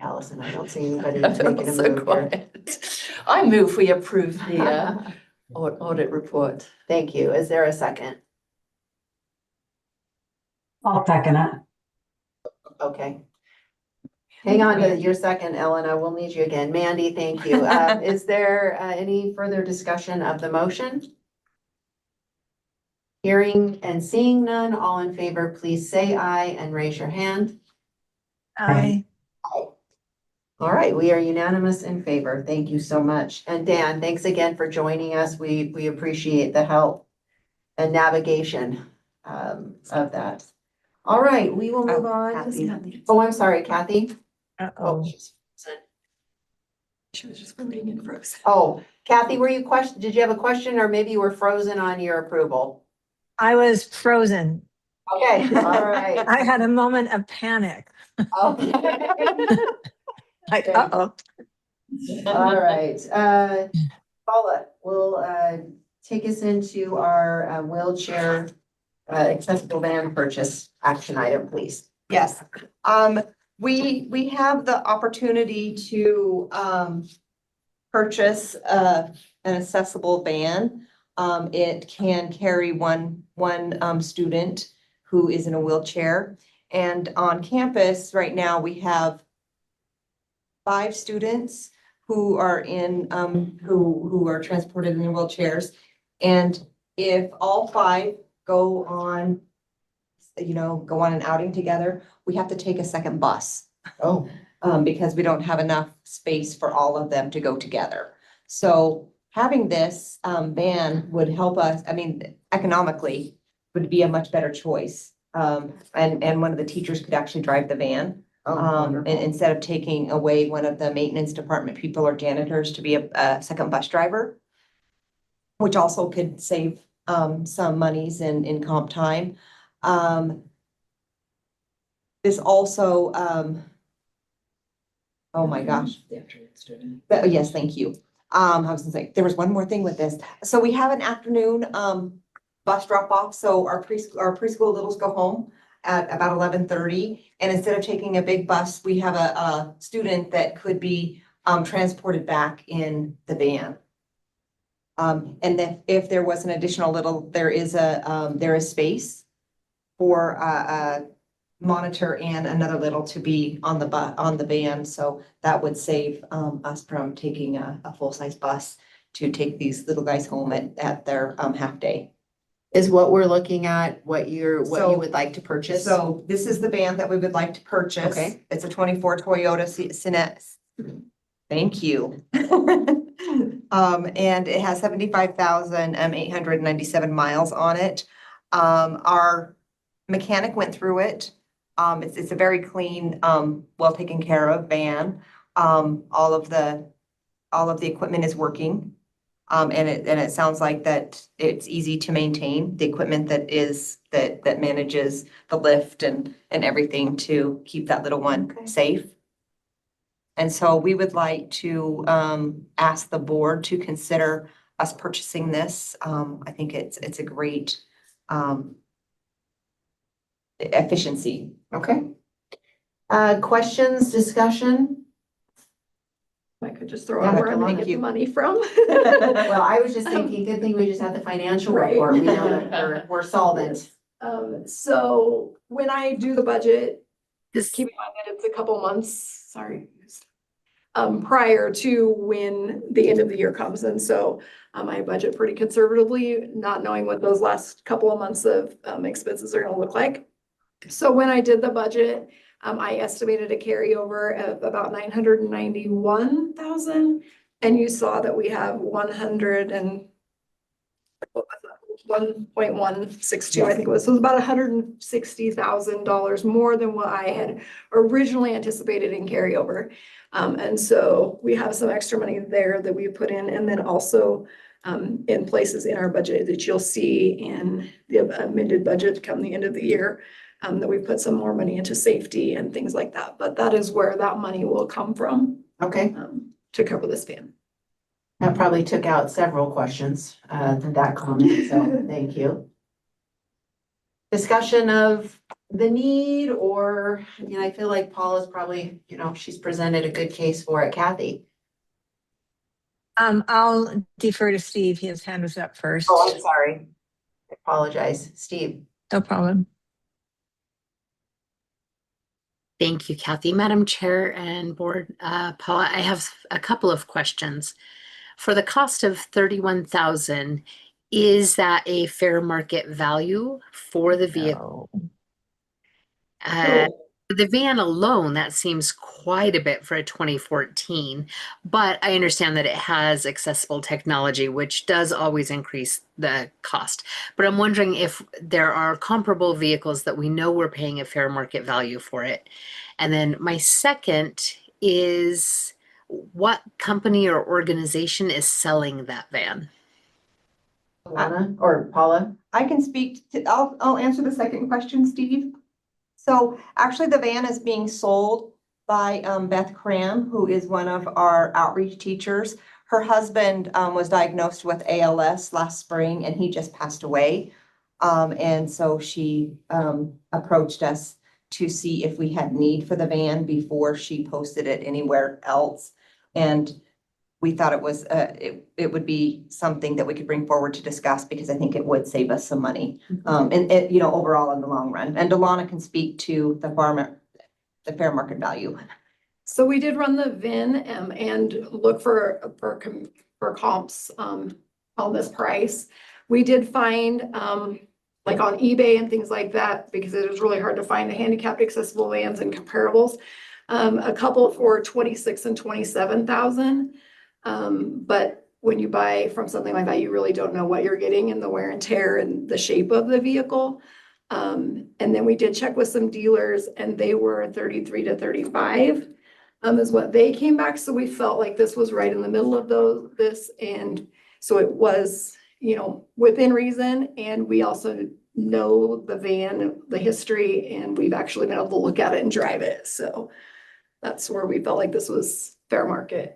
Speaker 2: Allison, I don't see anybody making a
Speaker 7: So
Speaker 2: move here.
Speaker 7: quiet. I move we approve the audit report.
Speaker 2: Thank you. Is there a second?
Speaker 4: I'll second it.
Speaker 2: Okay. Hang on to your second, Elena. We'll need you again. Mandy, thank you. Is there any further discussion of the motion? Hearing and seeing none, all in favor, please say aye and raise your hand.
Speaker 3: Aye.
Speaker 2: All right, we are unanimous in favor. Thank you so much. And Dan, thanks again for joining us. We appreciate the help and navigation of that. All right, we will move on. Oh, I'm sorry, Kathy. Oh,
Speaker 3: Uh-oh.
Speaker 2: she's frozen.
Speaker 6: She was just waiting and frozen.
Speaker 2: Oh, Kathy, did you have a question or maybe you were frozen on your approval?
Speaker 3: I was frozen.
Speaker 2: Okay, all right.
Speaker 3: I had a moment of panic.
Speaker 2: Okay.
Speaker 3: Like,
Speaker 2: Okay.
Speaker 3: uh-oh.
Speaker 2: All right, Paula will take us into our wheelchair accessible van purchase action item, please.
Speaker 1: Yes, we have the opportunity to purchase an accessible van. It can carry one student who is in a wheelchair. And on campus right now, we have 5 students who are in who are transported in wheelchairs. And if all 5 go on an outing together, we have to take a second bus.
Speaker 2: Oh.
Speaker 1: Because we don't have enough space for all of them to go together. So having this van would help us, economically would be a much better choice. And one of the teachers could actually drive the van. And instead of taking away one of the maintenance department people or janitors to be a second bus driver, which also could save some monies in comp time. This also, oh my gosh.
Speaker 7: The afternoon student.
Speaker 1: Yes, thank you. I was gonna say, there was one more thing with this. So we have an afternoon bus drop off. So our preschool littles go home at about 11:30. And instead of taking a big bus, we have a student that could be transported back in the van. And then if there was an additional little, there is space for a monitor and another little to be on the van. So that would save us from taking a full-size bus to take these little guys home at their half day.
Speaker 2: Is what we're looking at what you would like to purchase?
Speaker 1: So this is the van that we would like to purchase.
Speaker 2: Okay.
Speaker 1: It's a 24 Toyota Cinet. Thank you. And it has 75,897 miles on it. Our mechanic went through it. It's a very clean, well taken care of van. All of the equipment is working. And it sounds like that it's easy to maintain the equipment that manages the lift and everything to keep that little one safe.
Speaker 13: And so we would like to ask the board to consider us purchasing this. I think it's a great efficiency.
Speaker 2: Okay. Questions, discussion?
Speaker 6: I could just throw
Speaker 2: Yeah,
Speaker 6: out where I'm gonna
Speaker 2: thank
Speaker 6: get the
Speaker 13: you.
Speaker 6: money from.
Speaker 2: Well, I was just thinking, good thing we just had the financial
Speaker 6: Right.
Speaker 2: report. We know that we're solvent.
Speaker 6: So when I do the budget,
Speaker 8: This,
Speaker 6: keep in mind that it's a couple months, sorry. Prior to when the end of the year comes. And so I budget pretty conservatively, not knowing what those last couple of months of expenses are gonna look like. So when I did the budget, I estimated a carryover of about 991,000. And you saw that we have 1.162, I think it was. So it was about $160,000 more than what I had originally anticipated in carryover. And so we have some extra money there that we put in, and then also in places in our budget that you'll see in the amended budget come the end of the year, that we put some more money into safety and things like that. But that is where that money will come from
Speaker 2: Okay,
Speaker 6: to cover this van.
Speaker 2: that probably took out several questions, that comment, so thank you. Discussion of the need, or, you know, I feel like Paula's probably, you know, she's presented a good case for it. Kathy?
Speaker 3: I'll defer to Steve. His hand was up first.
Speaker 2: Oh, I'm sorry. I apologize. Steve?
Speaker 3: No problem.
Speaker 8: thank you, Kathy. Madam Chair and Board, Paula, I have a couple of questions. For the cost of 31,000, is that a fair market value for the vehicle?
Speaker 3: No.
Speaker 8: The van alone, that seems quite a bit for a 2014, but I understand that it has accessible technology, which does always increase the cost. But I'm wondering if there are comparable vehicles that we know we're paying a fair market value for it. And then my second is, what company or organization is selling that van?
Speaker 2: Alana or Paula?
Speaker 13: I can speak to, I'll answer the second question, Steve. So actually the van is being sold by Beth Cram, who is one of our outreach teachers. Her husband was diagnosed with ALS last spring and he just passed away. And so she approached us to see if we had need for the van before she posted it anywhere else. And we thought it was it would be something that we could bring forward to discuss because I think it would save us some money. And it, you know, overall in the long run. And Delana can speak to the fair market value.
Speaker 6: So we did run the VIN and look for comps on this price. We did find like on eBay and things like that, because it was really hard to find the handicapped accessible vans and comparables. A couple for 26 and 27,000. But when you buy from something like that, you really don't know what you're getting and the wear and tear and the shape of the vehicle. And then we did check with some dealers and they were 33 to 35 is what they came back. So we felt like this was right in the middle of this. And so it was, you know, within reason. And we also know the van, the history, and we've actually been able to look at it and drive it. So that's where we felt like this was fair market.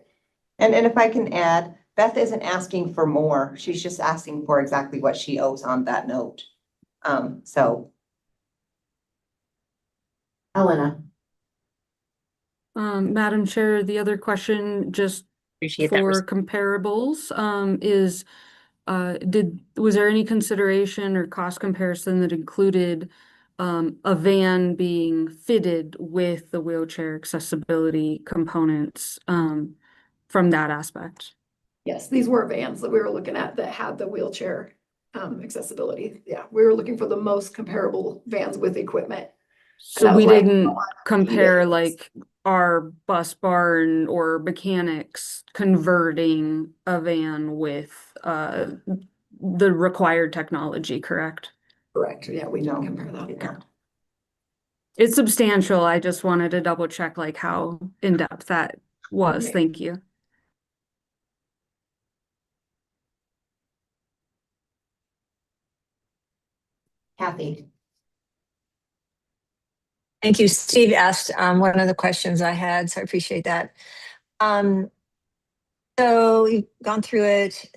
Speaker 13: And if I can add, Beth isn't asking for more. She's just asking for exactly what she owes on that note. So.
Speaker 2: Helena?
Speaker 11: Madam Chair, the other question, just
Speaker 8: Appreciate that.
Speaker 11: for comparables, is was there any consideration or cost comparison that included a van being fitted with the wheelchair accessibility components from that aspect?
Speaker 6: Yes, these were vans that we were looking at that had the wheelchair accessibility. Yeah, we were looking for the most comparable vans with equipment.
Speaker 11: So
Speaker 6: that
Speaker 11: we
Speaker 6: was right
Speaker 11: didn't
Speaker 6: on
Speaker 11: compare
Speaker 6: eBay.
Speaker 11: like our bus barn or mechanics converting a van with the required technology, correct?
Speaker 6: Correct. Yeah, we
Speaker 13: No,
Speaker 6: didn't compare that.
Speaker 13: did not.
Speaker 11: It's substantial. I just wanted to double check like how in-depth that was.
Speaker 6: Okay.
Speaker 11: Thank you.
Speaker 2: Kathy?
Speaker 3: Thank you. Steve asked one of the questions I had, so I appreciate that. So you've gone through it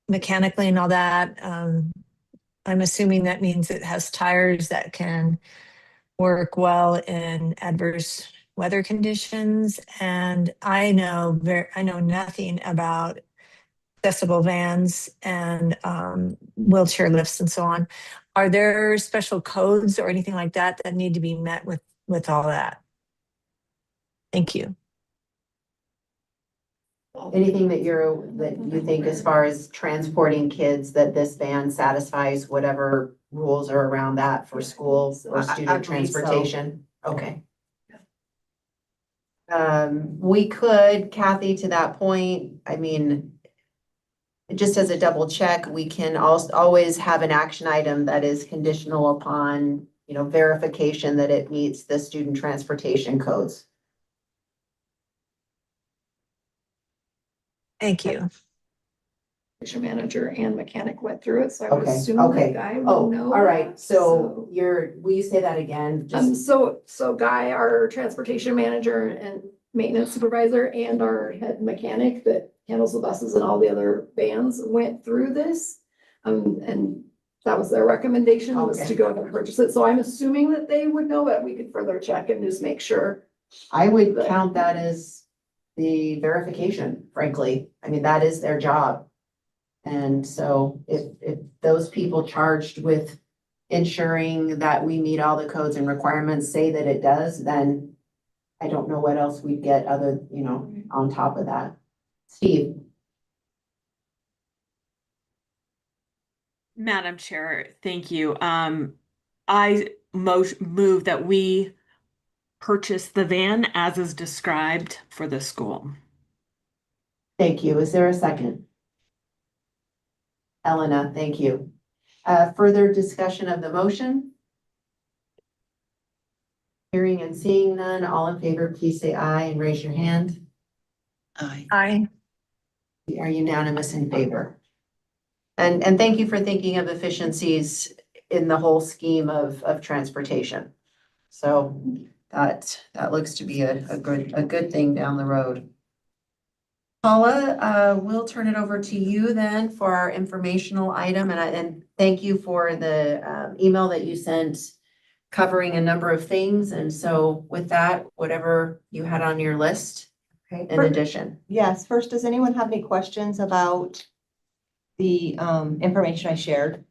Speaker 3: mechanically and all that. I'm assuming that means it has tires that can work well in adverse weather conditions. And I know nothing about accessible vans and wheelchair lifts and so on. Are there special codes or anything like that that need to be met with all that? Thank you.
Speaker 2: Anything that you think as far as transporting kids, that this van satisfies whatever rules are around that for school or
Speaker 13: I
Speaker 2: student
Speaker 13: believe so.
Speaker 2: transportation? Okay. We could, Kathy, to that point, I mean, just as a double check, we can also always have an action item that is conditional upon, verification that it meets the student transportation codes.
Speaker 3: Thank you.
Speaker 6: Manager and mechanic went through it, so I would
Speaker 2: Okay,
Speaker 6: assume
Speaker 2: okay.
Speaker 6: that Guy
Speaker 2: Oh,
Speaker 6: would know.
Speaker 2: all right. So
Speaker 6: So-
Speaker 2: will you say that again? Just,
Speaker 6: so Guy, our transportation manager and maintenance supervisor, and our head mechanic that handles the buses and all the other vans went through this. And that was their recommendation, was
Speaker 2: Okay.
Speaker 6: to go ahead and purchase it. So I'm assuming that they would know, but we could further check and just make sure.
Speaker 2: I would count that as the verification, frankly. I mean, that is their job. And so if those people charged with ensuring that we meet all the codes and requirements say that it does, then I don't know what else we'd get other, on top of that. Steve?
Speaker 14: Madam Chair, thank you. I move that we purchase the van as is described for the school.
Speaker 2: Thank you. Is there a second? Elena, thank you. Further discussion of the motion? Hearing and seeing none, all in favor, please say aye and raise your hand.
Speaker 3: Aye.
Speaker 2: We are unanimous in favor. And thank you for thinking of efficiencies in the whole scheme of transportation. So that looks to be a good thing down the road. Paula, we'll turn it over to you then for our informational item, and thank you for the email that you sent covering a number of things. And so with that, whatever you had on your list
Speaker 13: Okay.
Speaker 2: in addition.
Speaker 13: Yes, first, does anyone have any questions about the information I shared?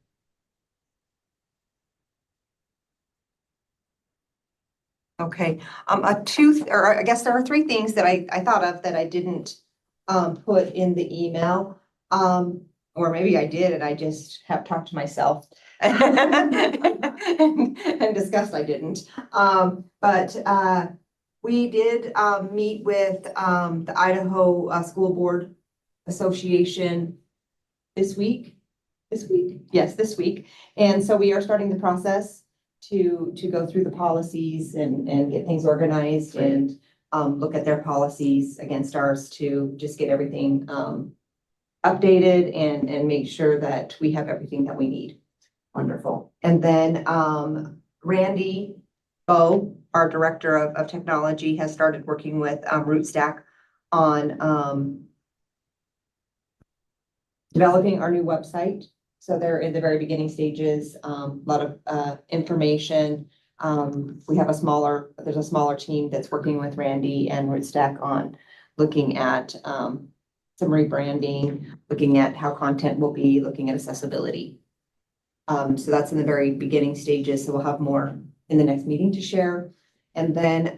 Speaker 13: Okay, I guess there are three things that I thought of that I didn't put in the email. Or maybe I did and I just have talked to myself and discussed I didn't. But we did meet with the Idaho School Board Association this week. Yes, this week. And so we are starting the process to go through the policies and get things organized and look at their policies against ours to just get everything updated and make sure that we have everything that we need.
Speaker 2: Wonderful.
Speaker 13: And then Randy Bo, our Director of Technology, has started working with RootStack on developing our new website. So they're in the very beginning stages, a lot of information. We have there's a smaller team that's working with Randy and RootStack on looking at some rebranding, looking at how content will be, looking at accessibility. So that's in the very beginning stages. So we'll have more in the next meeting to share. And then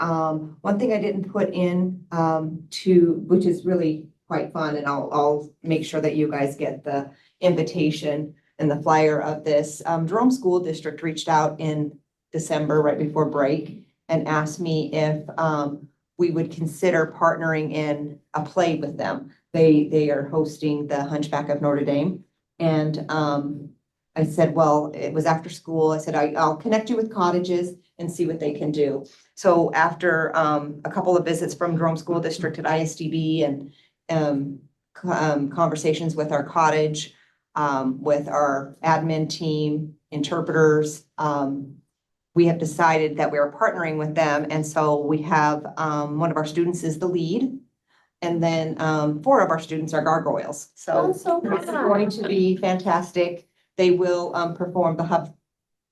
Speaker 13: one thing I didn't put in which is really quite fun, and I'll make sure that you guys get the invitation and the flyer of this. Jerome School District reached out in December, right before break, and asked me if we would consider partnering in a play with them. They are hosting the Hunchback of Notre Dame. And I said, well, it was after school. I said, I'll connect you with cottages and see what they can do. So after a couple of visits from Jerome School District at ISDB and conversations with our cottage, with our admin team, interpreters, we have decided that we are partnering with them. And so we have, one of our students is the lead. And then, 4 of our students are gargoyles. So
Speaker 7: That's so
Speaker 13: it's
Speaker 7: fun.
Speaker 13: going to be fantastic. They will, perform, they'll have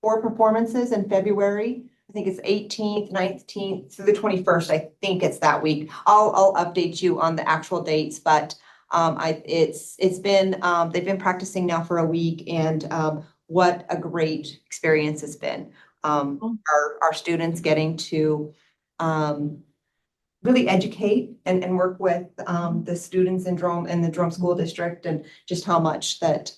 Speaker 13: 4 performances in February. I think it's 18th, 19th through the 21st. I think it's that week. I'll update you on the actual dates, but it's been, they've been practicing now for a week, and what a great experience it's been. Our students getting to really educate and work with the students in the Jerome School District, and just how much that,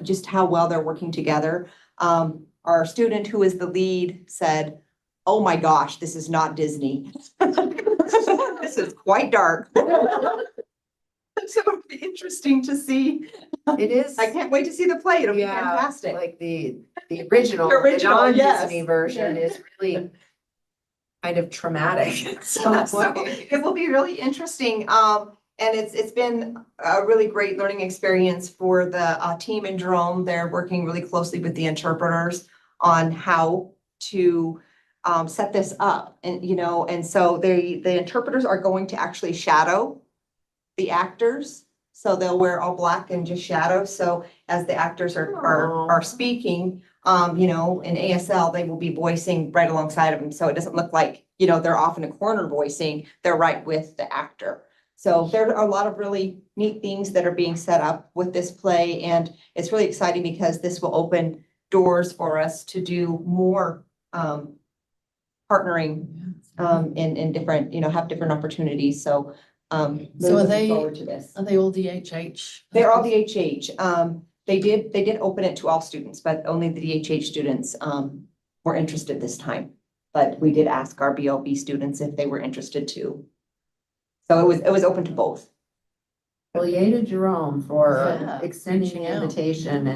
Speaker 13: just how well they're working together. Our student who is the lead said, "Oh my gosh, this is not Disney." This is quite dark. So it'll be interesting to see.
Speaker 2: It is.
Speaker 13: I can't wait to see the play. It'll be
Speaker 2: Yeah,
Speaker 13: fantastic.
Speaker 2: like the original,
Speaker 13: The original,
Speaker 2: the
Speaker 13: yes.
Speaker 2: non-Disney version is really kind of traumatic.
Speaker 13: So it will be really interesting. And it's been a really great learning experience for the team in Jerome. They're working really closely with the interpreters on how to set this up. And, and so the interpreters are going to actually shadow the actors. So they'll wear all black and just shadow. So as the actors are speaking, in ASL, they will be voicing right alongside of them. So it doesn't look like, they're off in a corner voicing, they're right with the actor. So there are a lot of really neat things that are being set up with this play. And it's really exciting because this will open doors for us to do more partnering in different, have different opportunities. So
Speaker 7: So
Speaker 13: really
Speaker 7: are
Speaker 13: looking
Speaker 7: they-
Speaker 13: forward to this.
Speaker 7: Are they all DHH?
Speaker 13: They're all DHH. They did open it to all students, but only the DHH students were interested this time. But we did ask our BLB students if they were interested too. So it was open to both.
Speaker 2: Well, yay to Jerome for
Speaker 7: Yeah,
Speaker 2: extending
Speaker 7: reaching
Speaker 2: the
Speaker 7: out.
Speaker 2: invitation,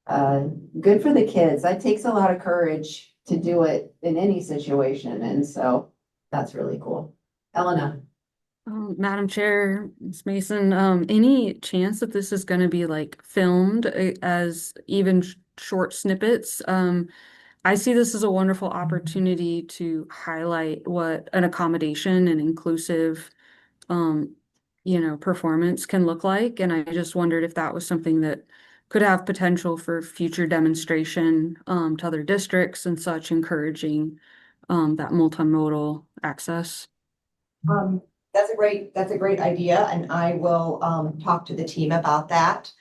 Speaker 2: and good for the kids. That takes a lot of courage to do it in any situation. And so that's really cool. Elena.
Speaker 11: Madam Chair, Ms. Mason, any chance that this is going to be like filmed as even short snippets? I see this as a wonderful opportunity to highlight what an accommodation and inclusive, performance can look like. And I just wondered if that was something that could have potential for future demonstration, to other districts and such, encouraging, that multimodal access.
Speaker 13: That's a great idea, and I will talk to the team about that.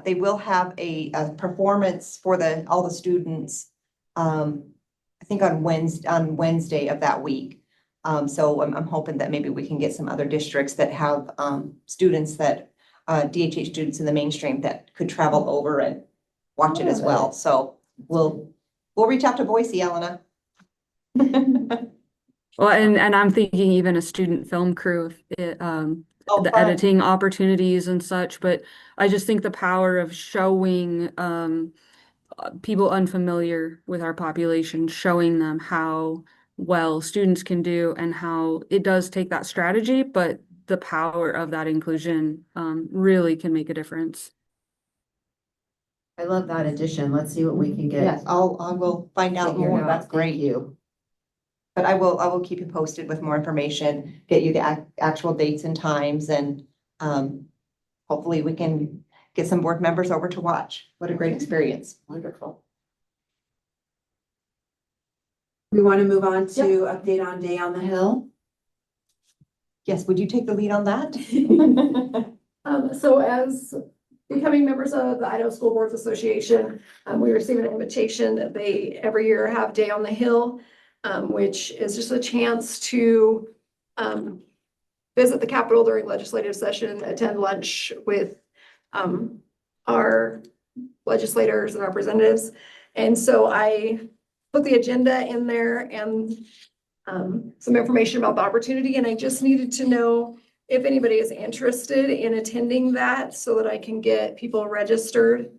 Speaker 13: They will have a performance for all the students, I think on Wednesday of that week. So I'm hoping that maybe we can get some other districts that have students that DHH students in the mainstream that could travel over and watch it as well. So we'll reach out to Boise, Elena.
Speaker 11: Well, and I'm thinking even a student film crew, the
Speaker 13: fun.
Speaker 11: editing opportunities and such, but I just think the power of showing people unfamiliar with our population, showing them how well students can do and how it does take that strategy, but the power of that inclusion really can make a difference.
Speaker 2: I love that addition. Let's see what we can get.
Speaker 13: Yes, I will find out
Speaker 2: figured
Speaker 13: more.
Speaker 2: out.
Speaker 13: That's great.
Speaker 2: Thank you.
Speaker 13: But I will keep you posted with more information, get you the actual dates and times, and hopefully we can get some board members over to watch. What a great experience.
Speaker 2: Wonderful. We want to move on to update on Day on the Hill.
Speaker 13: Yes, would you take the lead on that?
Speaker 6: So as becoming members of the Idaho School Boards Association, we received an invitation that they every year have Day on the Hill, which is just a chance to visit the Capitol during legislative session, attend lunch with our legislators and representatives. And so I put the agenda in there and some information about the opportunity, and I just needed to know if anybody is interested in attending that so that I can get people registered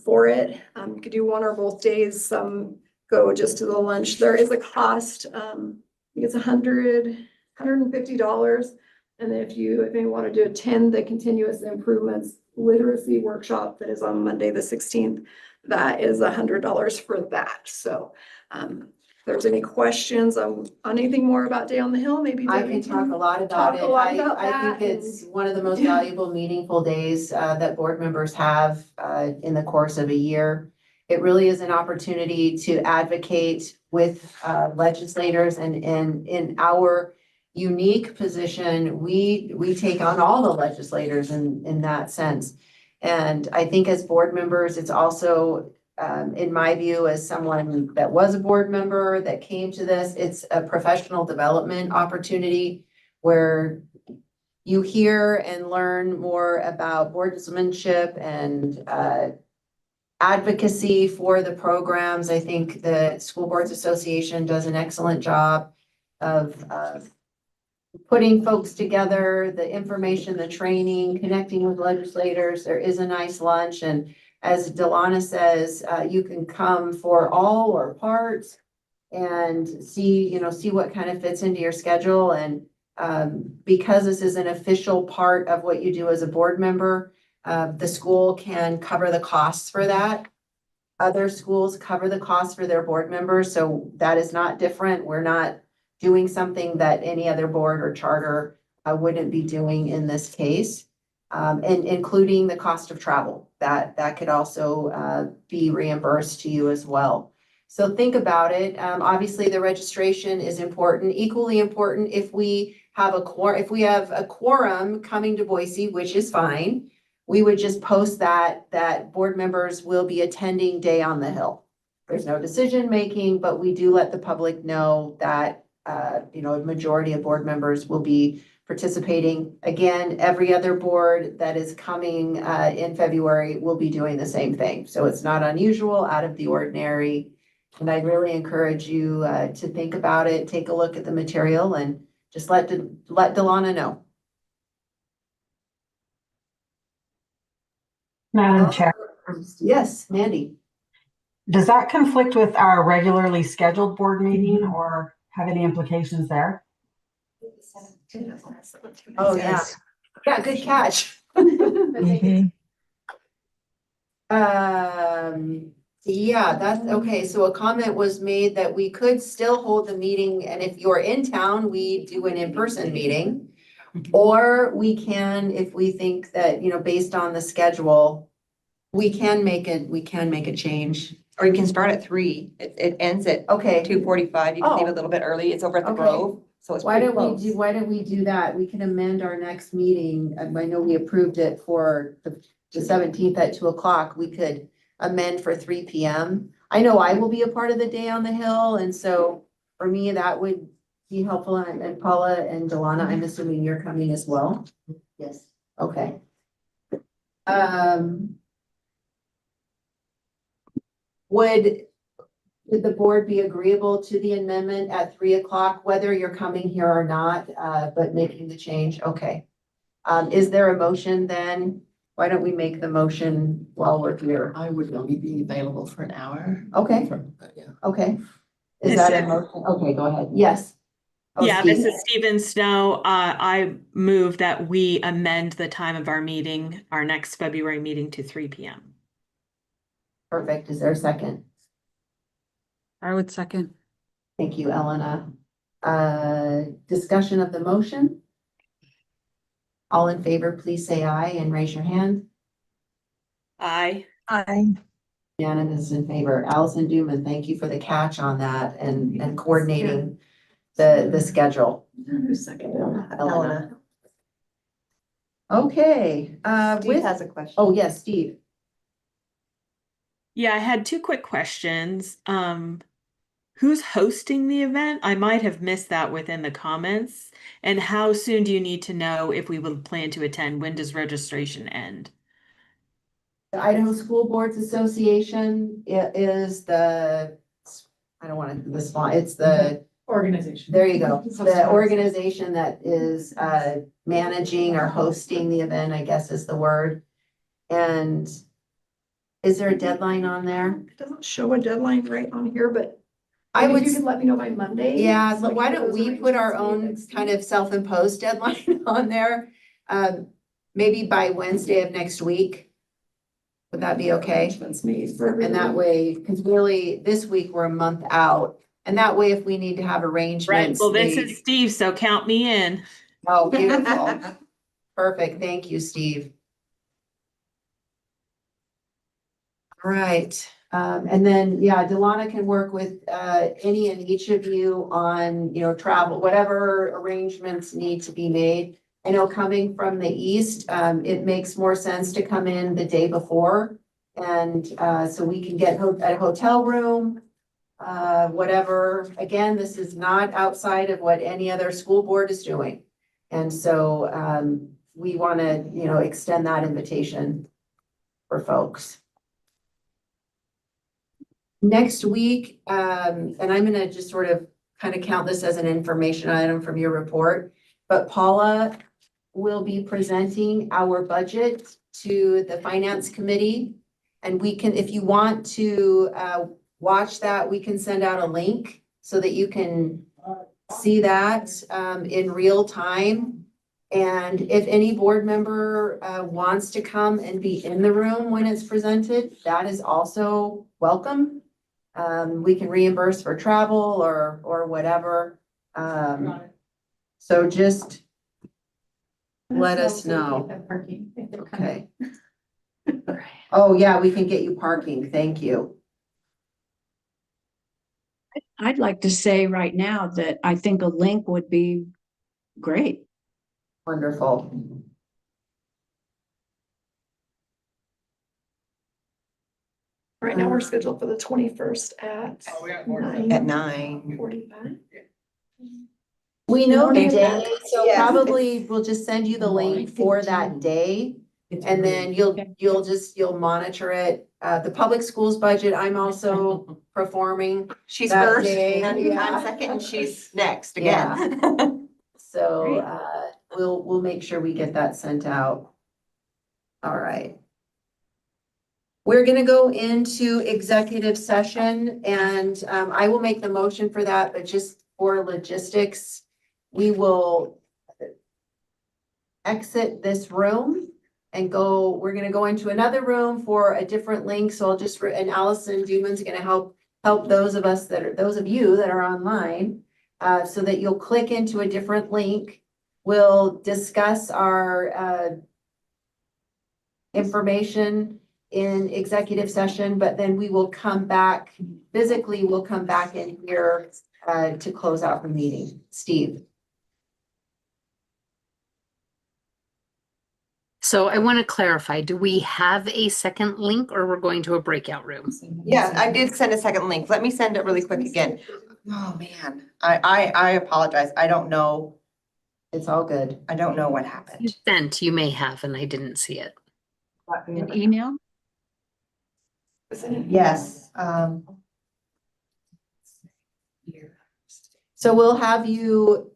Speaker 6: for it. You could do one or both days, some go just to the lunch. There is a cost, I think it's $150. And then if you want to attend the continuous improvements literacy workshop that is on Monday, the 16th, that is $100 for that. So, if there's any questions on anything more about Day on the Hill, maybe
Speaker 2: I
Speaker 6: Debbie
Speaker 2: can talk a lot about
Speaker 6: talk
Speaker 2: it.
Speaker 6: a lot about
Speaker 2: I
Speaker 6: that
Speaker 2: think it's one of the most
Speaker 6: Yeah.
Speaker 2: valuable, meaningful days that board members have in the course of a year. It really is an opportunity to advocate with legislators, and in our unique position, we take on all the legislators in that sense. And I think as board members, it's also in my view, as someone that was a board member that came to this, it's a professional development opportunity where you hear and learn more about boardsmanship and advocacy for the programs. I think the School Boards Association does an excellent job of putting folks together, the information, the training, connecting with legislators. There is a nice lunch, and as Delana says, you can come for all or parts and see what kind of fits into your schedule. And because this is an official part of what you do as a board member, the school can cover the costs for that. Other schools cover the costs for their board members, so that is not different. We're not doing something that any other board or charter wouldn't be doing in this case. And including the cost of travel, that could also be reimbursed to you as well. So think about it. Obviously, the registration is important. Equally important, if we have a quorum coming to Boise, which is fine, we would just post that board members will be attending Day on the Hill. There's no decision making, but we do let the public know that a majority of board members will be participating. Again, every other board that is coming in February will be doing the same thing. So it's not unusual, out of the ordinary. And I really encourage you to think about it, take a look at the material, and just let Delana know.
Speaker 4: Madam Chair,
Speaker 2: Yes, Mandy.
Speaker 4: does that conflict with our regularly scheduled board meeting or have any implications there?
Speaker 2: Oh, yeah. Yeah, good catch.
Speaker 3: Mhm.
Speaker 2: Yeah, that's okay. So a comment was made that we could still hold the meeting, and if you're in town, we do an in-person meeting. Or we can, if we think that, based on the schedule, we can make a change.
Speaker 13: Or you can start at 3. It ends at
Speaker 2: Okay,
Speaker 13: 2:45. You can leave
Speaker 2: Oh.
Speaker 13: a little bit early. It's over at the
Speaker 2: Okay.
Speaker 13: Grove, so it's
Speaker 2: why
Speaker 13: pretty
Speaker 2: don't we
Speaker 13: close.
Speaker 2: why don't we do that? We can amend our next meeting. I know we approved it for the 17th at 2:00. We could amend for 3 p.m. I know I will be a part of the Day on the Hill, and so for me, that would be helpful. And Paula and Delana, I'm assuming you're coming as well? Yes. Okay. Would the board be agreeable to the amendment at 3:00, whether you're coming here or not, but making the change? Okay. Is there a motion then? Why don't we make the motion while we're here?
Speaker 7: I would only be available for an hour.
Speaker 2: Okay,
Speaker 7: Yeah.
Speaker 2: okay. Is
Speaker 14: This
Speaker 2: that a
Speaker 14: is-
Speaker 2: motion? Okay, go ahead. Yes. Oh,
Speaker 14: Yeah,
Speaker 2: Steve.
Speaker 14: this is Stephen Snow. I move that we amend the time of our meeting, our next February meeting, to 3 p.m.
Speaker 2: Perfect. Is there a second?
Speaker 11: I would second.
Speaker 2: Thank you, Elena. Discussion of the motion? All in favor, please say aye and raise your hand.
Speaker 14: Aye.
Speaker 3: Aye.
Speaker 2: Unanimous in favor. Allison Duman, thank you for the catch on that and coordinating the schedule.
Speaker 6: Who's second?
Speaker 2: Elena. Okay,
Speaker 13: Steve has a question.
Speaker 2: oh, yes, Steve.
Speaker 14: Yeah, I had two quick questions. Who's hosting the event? I might have missed that within the comments. And how soon do you need to know if we will plan to attend? When does registration end?
Speaker 2: The Idaho School Boards Association is the, I don't want to, it's the
Speaker 6: Organization.
Speaker 2: there you go. The organization that is managing or hosting the event, I guess is the word. And is there a deadline on there?
Speaker 6: It doesn't show a deadline right on here, but
Speaker 2: I
Speaker 6: maybe
Speaker 2: would,
Speaker 6: if you could let me know by Monday.
Speaker 2: yeah,
Speaker 6: so I
Speaker 2: why
Speaker 6: can
Speaker 2: don't
Speaker 6: get those
Speaker 2: we put our
Speaker 6: arrangements made
Speaker 2: own
Speaker 6: next
Speaker 2: kind
Speaker 6: week.
Speaker 2: of self-imposed deadline on there? Maybe by Wednesday of next week. Would that be okay?
Speaker 6: That's me for
Speaker 2: And that
Speaker 6: everyone.
Speaker 2: way, because really, this week we're a month out, and that way if we need to have
Speaker 14: Right,
Speaker 2: arrangements.
Speaker 14: well, this
Speaker 2: they-
Speaker 14: is Steve, so count me in.
Speaker 2: Oh, beautiful. Perfect, thank you, Steve. All right, and then, yeah, Delana can work with, any and each of you on, travel, whatever arrangements need to be made. I know coming from the east, it makes more sense to come in the day before. And, so we can get a hotel room, whatever. Again, this is not outside of what any other school board is doing. And so, we want to, extend that invitation for folks. Next week, and I'm gonna just sort of kind of count this as an information item from your report, but Paula will be presenting our budget to the finance committee. And we can, if you want to watch that, we can send out a link so that you can see that in real time. And if any board member wants to come and be in the room when it's presented, that is also welcome. We can reimburse for travel or whatever. So just let us know. Okay. Oh, yeah, we can get you parking. Thank you.
Speaker 5: I'd like to say right now that I think a link would be great.
Speaker 2: Wonderful.
Speaker 6: Right now, we're scheduled for the 21st at
Speaker 13: At
Speaker 6: 9:45.
Speaker 13: 9.
Speaker 2: We know the
Speaker 6: Morning.
Speaker 2: day, so
Speaker 13: Yes.
Speaker 2: probably we'll just send you the link for that day. And then you'll monitor it. The public schools budget, I'm also performing.
Speaker 13: She's
Speaker 2: That
Speaker 13: first,
Speaker 2: day,
Speaker 13: and
Speaker 2: yeah.
Speaker 13: I'm second, and she's next again.
Speaker 2: So, we'll make sure we get that sent out. All right. We're gonna go into executive session and, I will make the motion for that, but just for logistics, we will exit this room and we're gonna go into another room for a different link. So I'll just, and Allison Duman's gonna help those of you that are online, so that you'll click into a different link. We'll discuss our, information in executive session, but then we will come back, physically, we'll come back in here, to close out the meeting. Steve?
Speaker 8: So I want to clarify, do we have a second link or we're going to a breakout room?
Speaker 13: Yeah, I did send a second link. Let me send it really quick again. Oh, man, I apologize. I don't know.
Speaker 2: It's all good.
Speaker 13: I don't know what
Speaker 8: You
Speaker 13: happened.
Speaker 8: sent, you may have, and I didn't see it.
Speaker 5: An email?
Speaker 13: Yes,
Speaker 2: So we'll have you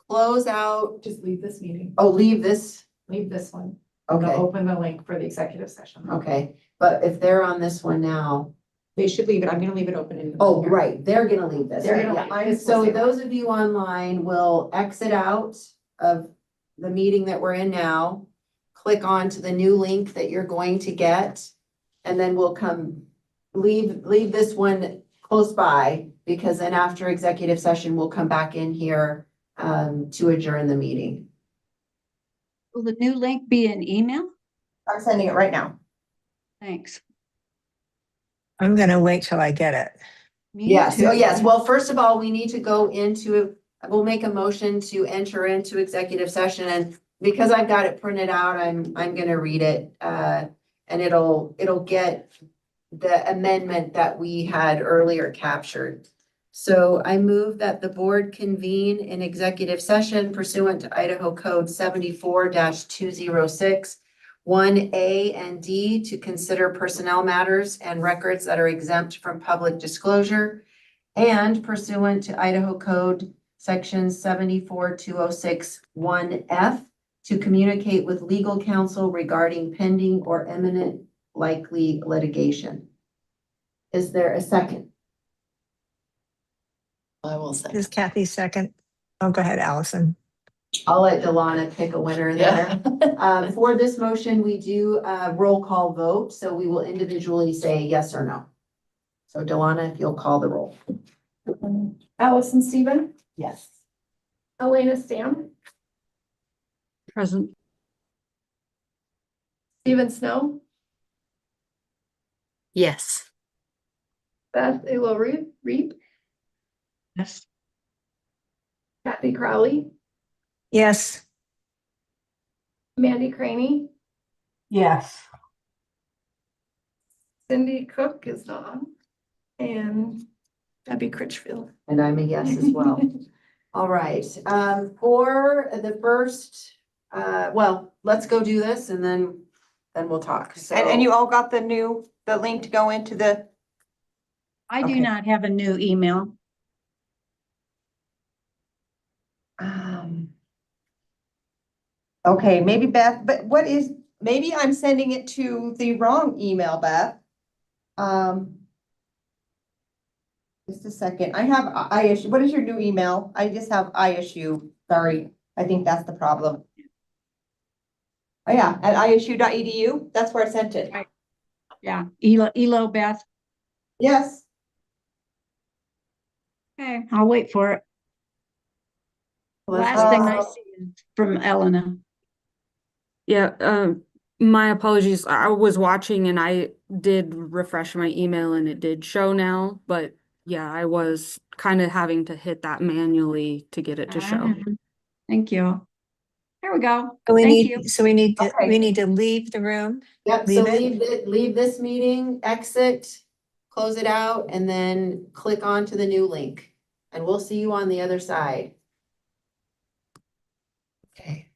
Speaker 2: close out,
Speaker 12: Just leave this meeting,
Speaker 2: leave this,
Speaker 12: leave this one. I'll
Speaker 2: okay,
Speaker 12: open the link for the executive session.
Speaker 2: okay. But if they're on this one now,
Speaker 12: They should leave it. I'm gonna leave it open in.
Speaker 2: oh, right, they're gonna leave this.
Speaker 12: They're
Speaker 2: right,
Speaker 12: gonna
Speaker 2: yeah.
Speaker 12: leave. Mine is
Speaker 2: So
Speaker 12: still
Speaker 2: those of you online will exit out of the meeting that we're in now, click on to the new link that you're going to get, and then we'll leave this one close by, because then after executive session, we'll come back in here to adjourn the meeting.
Speaker 5: Will the new link be an email?
Speaker 13: I'm sending it right now.
Speaker 5: Thanks.
Speaker 3: I'm gonna wait till I get it.
Speaker 5: Me
Speaker 2: Yes,
Speaker 5: too.
Speaker 2: oh yes, well, first of all, we need to we'll make a motion to enter into executive session, and because I've got it printed out, I'm gonna read it. And it'll get the amendment that we had earlier captured. So I move that the board convene in executive session pursuant to Idaho Code 74-206, 1A and D, to consider personnel matters and records that are exempt from public disclosure, and pursuant to Idaho Code Section 74-206, 1F, to communicate with legal counsel regarding pending or imminent likely litigation. Is there a second?
Speaker 7: I will
Speaker 3: Is
Speaker 7: second.
Speaker 3: Kathy second? Oh, go ahead, Allison.
Speaker 2: I'll let Delana pick a winner there. For this motion, we do a roll call vote, so we will individually say yes or no. So Delana, if you'll call the roll.
Speaker 6: Allison Steven,
Speaker 2: Yes.
Speaker 6: Elena Stam,
Speaker 11: Present.
Speaker 6: Stephen Snow,
Speaker 8: Yes.
Speaker 6: Beth Elo Reap,
Speaker 14: Yes.
Speaker 6: Kathy Crowley,
Speaker 3: Yes.
Speaker 6: Mandy Craney,
Speaker 4: Yes.
Speaker 6: Cindy Cook is not on, and Debbie Critchfield.
Speaker 2: And I'm a yes as well. All right, for the first, well, let's go do this and then we'll talk. So.
Speaker 13: And you all got the link to go into the,
Speaker 5: I do
Speaker 13: Okay.
Speaker 5: not have a new email.
Speaker 13: okay, maybe Beth, but maybe I'm sending it to the wrong email, Beth. Just a second, I have ISU, what is your new email? I just have ISU, sorry, I think that's the problem. Oh yeah, at isu.edu, that's where I sent it.
Speaker 5: Right. Yeah, Elo Beth.
Speaker 13: Yes.
Speaker 5: Okay, I'll wait for it.
Speaker 2: Let's
Speaker 5: Last thing I
Speaker 13: Uh,
Speaker 5: see is from Elena.
Speaker 11: Yeah, my apologies. I was watching and I did refresh my email and it did show now, but yeah, I was kind of having to hit that manually to get it to show.
Speaker 5: Thank you. There we go.
Speaker 3: So we
Speaker 5: Thank
Speaker 3: need,
Speaker 5: you.
Speaker 3: so we need to,
Speaker 13: Okay.
Speaker 3: we need to leave the room.
Speaker 2: Yep, so
Speaker 3: Leave it.
Speaker 2: leave this meeting, exit, close it out, and then click on to the new link. And we'll see you on the other side. Okay.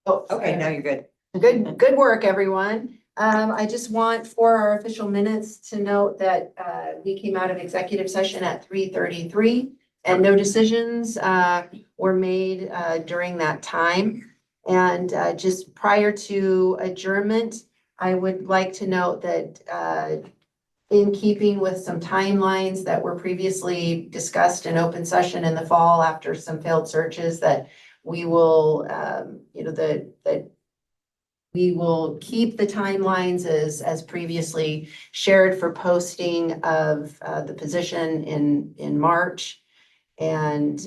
Speaker 2: Oh, okay, now you're good. Good work, everyone. I just want for our official minutes to note that, we came out of executive session at 3:33 and no decisions, were made, during that time. And, just prior to adjournment, I would like to note that, in keeping with some timelines that were previously discussed in open session in the fall after some failed searches, that we will, that we will keep the timelines as previously shared for posting of the position in March. And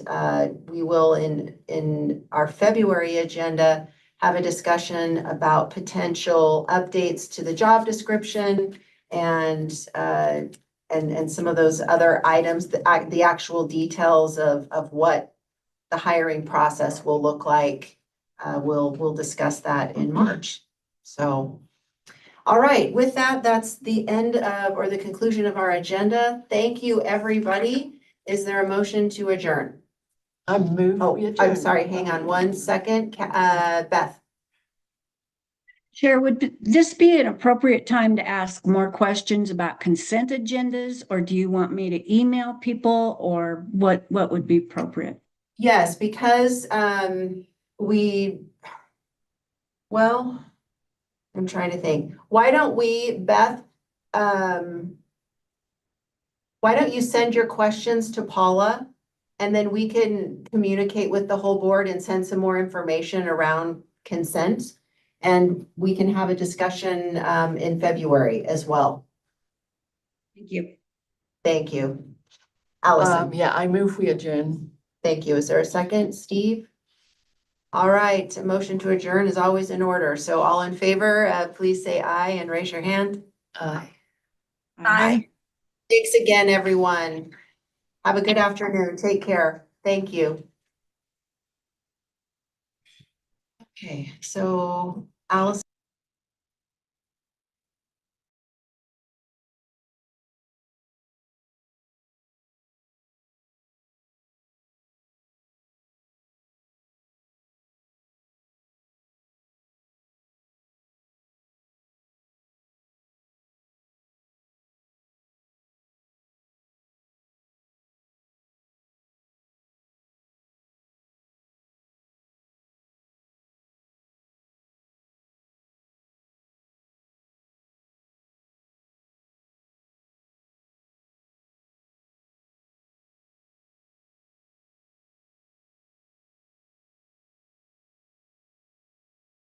Speaker 2: we will in our February agenda have a discussion about potential updates to the job description and some of those other items, the actual details of what the hiring process will look like. We'll discuss that in March. So, all right, with that, that's the end of, or the conclusion of our agenda. Thank you, everybody. Is there a motion to adjourn?
Speaker 7: I move.
Speaker 2: Oh,
Speaker 7: we
Speaker 2: I'm
Speaker 7: adjourn.
Speaker 2: sorry, hang on one second. Beth.
Speaker 5: Chair, would this be an appropriate time to ask more questions about consent agendas? Or do you want me to email people, or what would be appropriate?
Speaker 2: Yes, because well, I'm trying to think. Why don't we, Beth, why don't you send your questions to Paula? And then we can communicate with the whole board and send some more information around consent. And we can have a discussion in February as well.
Speaker 5: Thank you.
Speaker 2: Thank you. Allison,
Speaker 7: Yeah, I move we adjourn.
Speaker 2: thank you. Is there a second, Steve? All right, a motion to adjourn is always in order. So all in favor, please say aye and raise your hand.
Speaker 7: Aye.
Speaker 3: Aye.
Speaker 2: Thanks again, everyone. Have a good afternoon. Take care. Thank you. Okay, so Allison.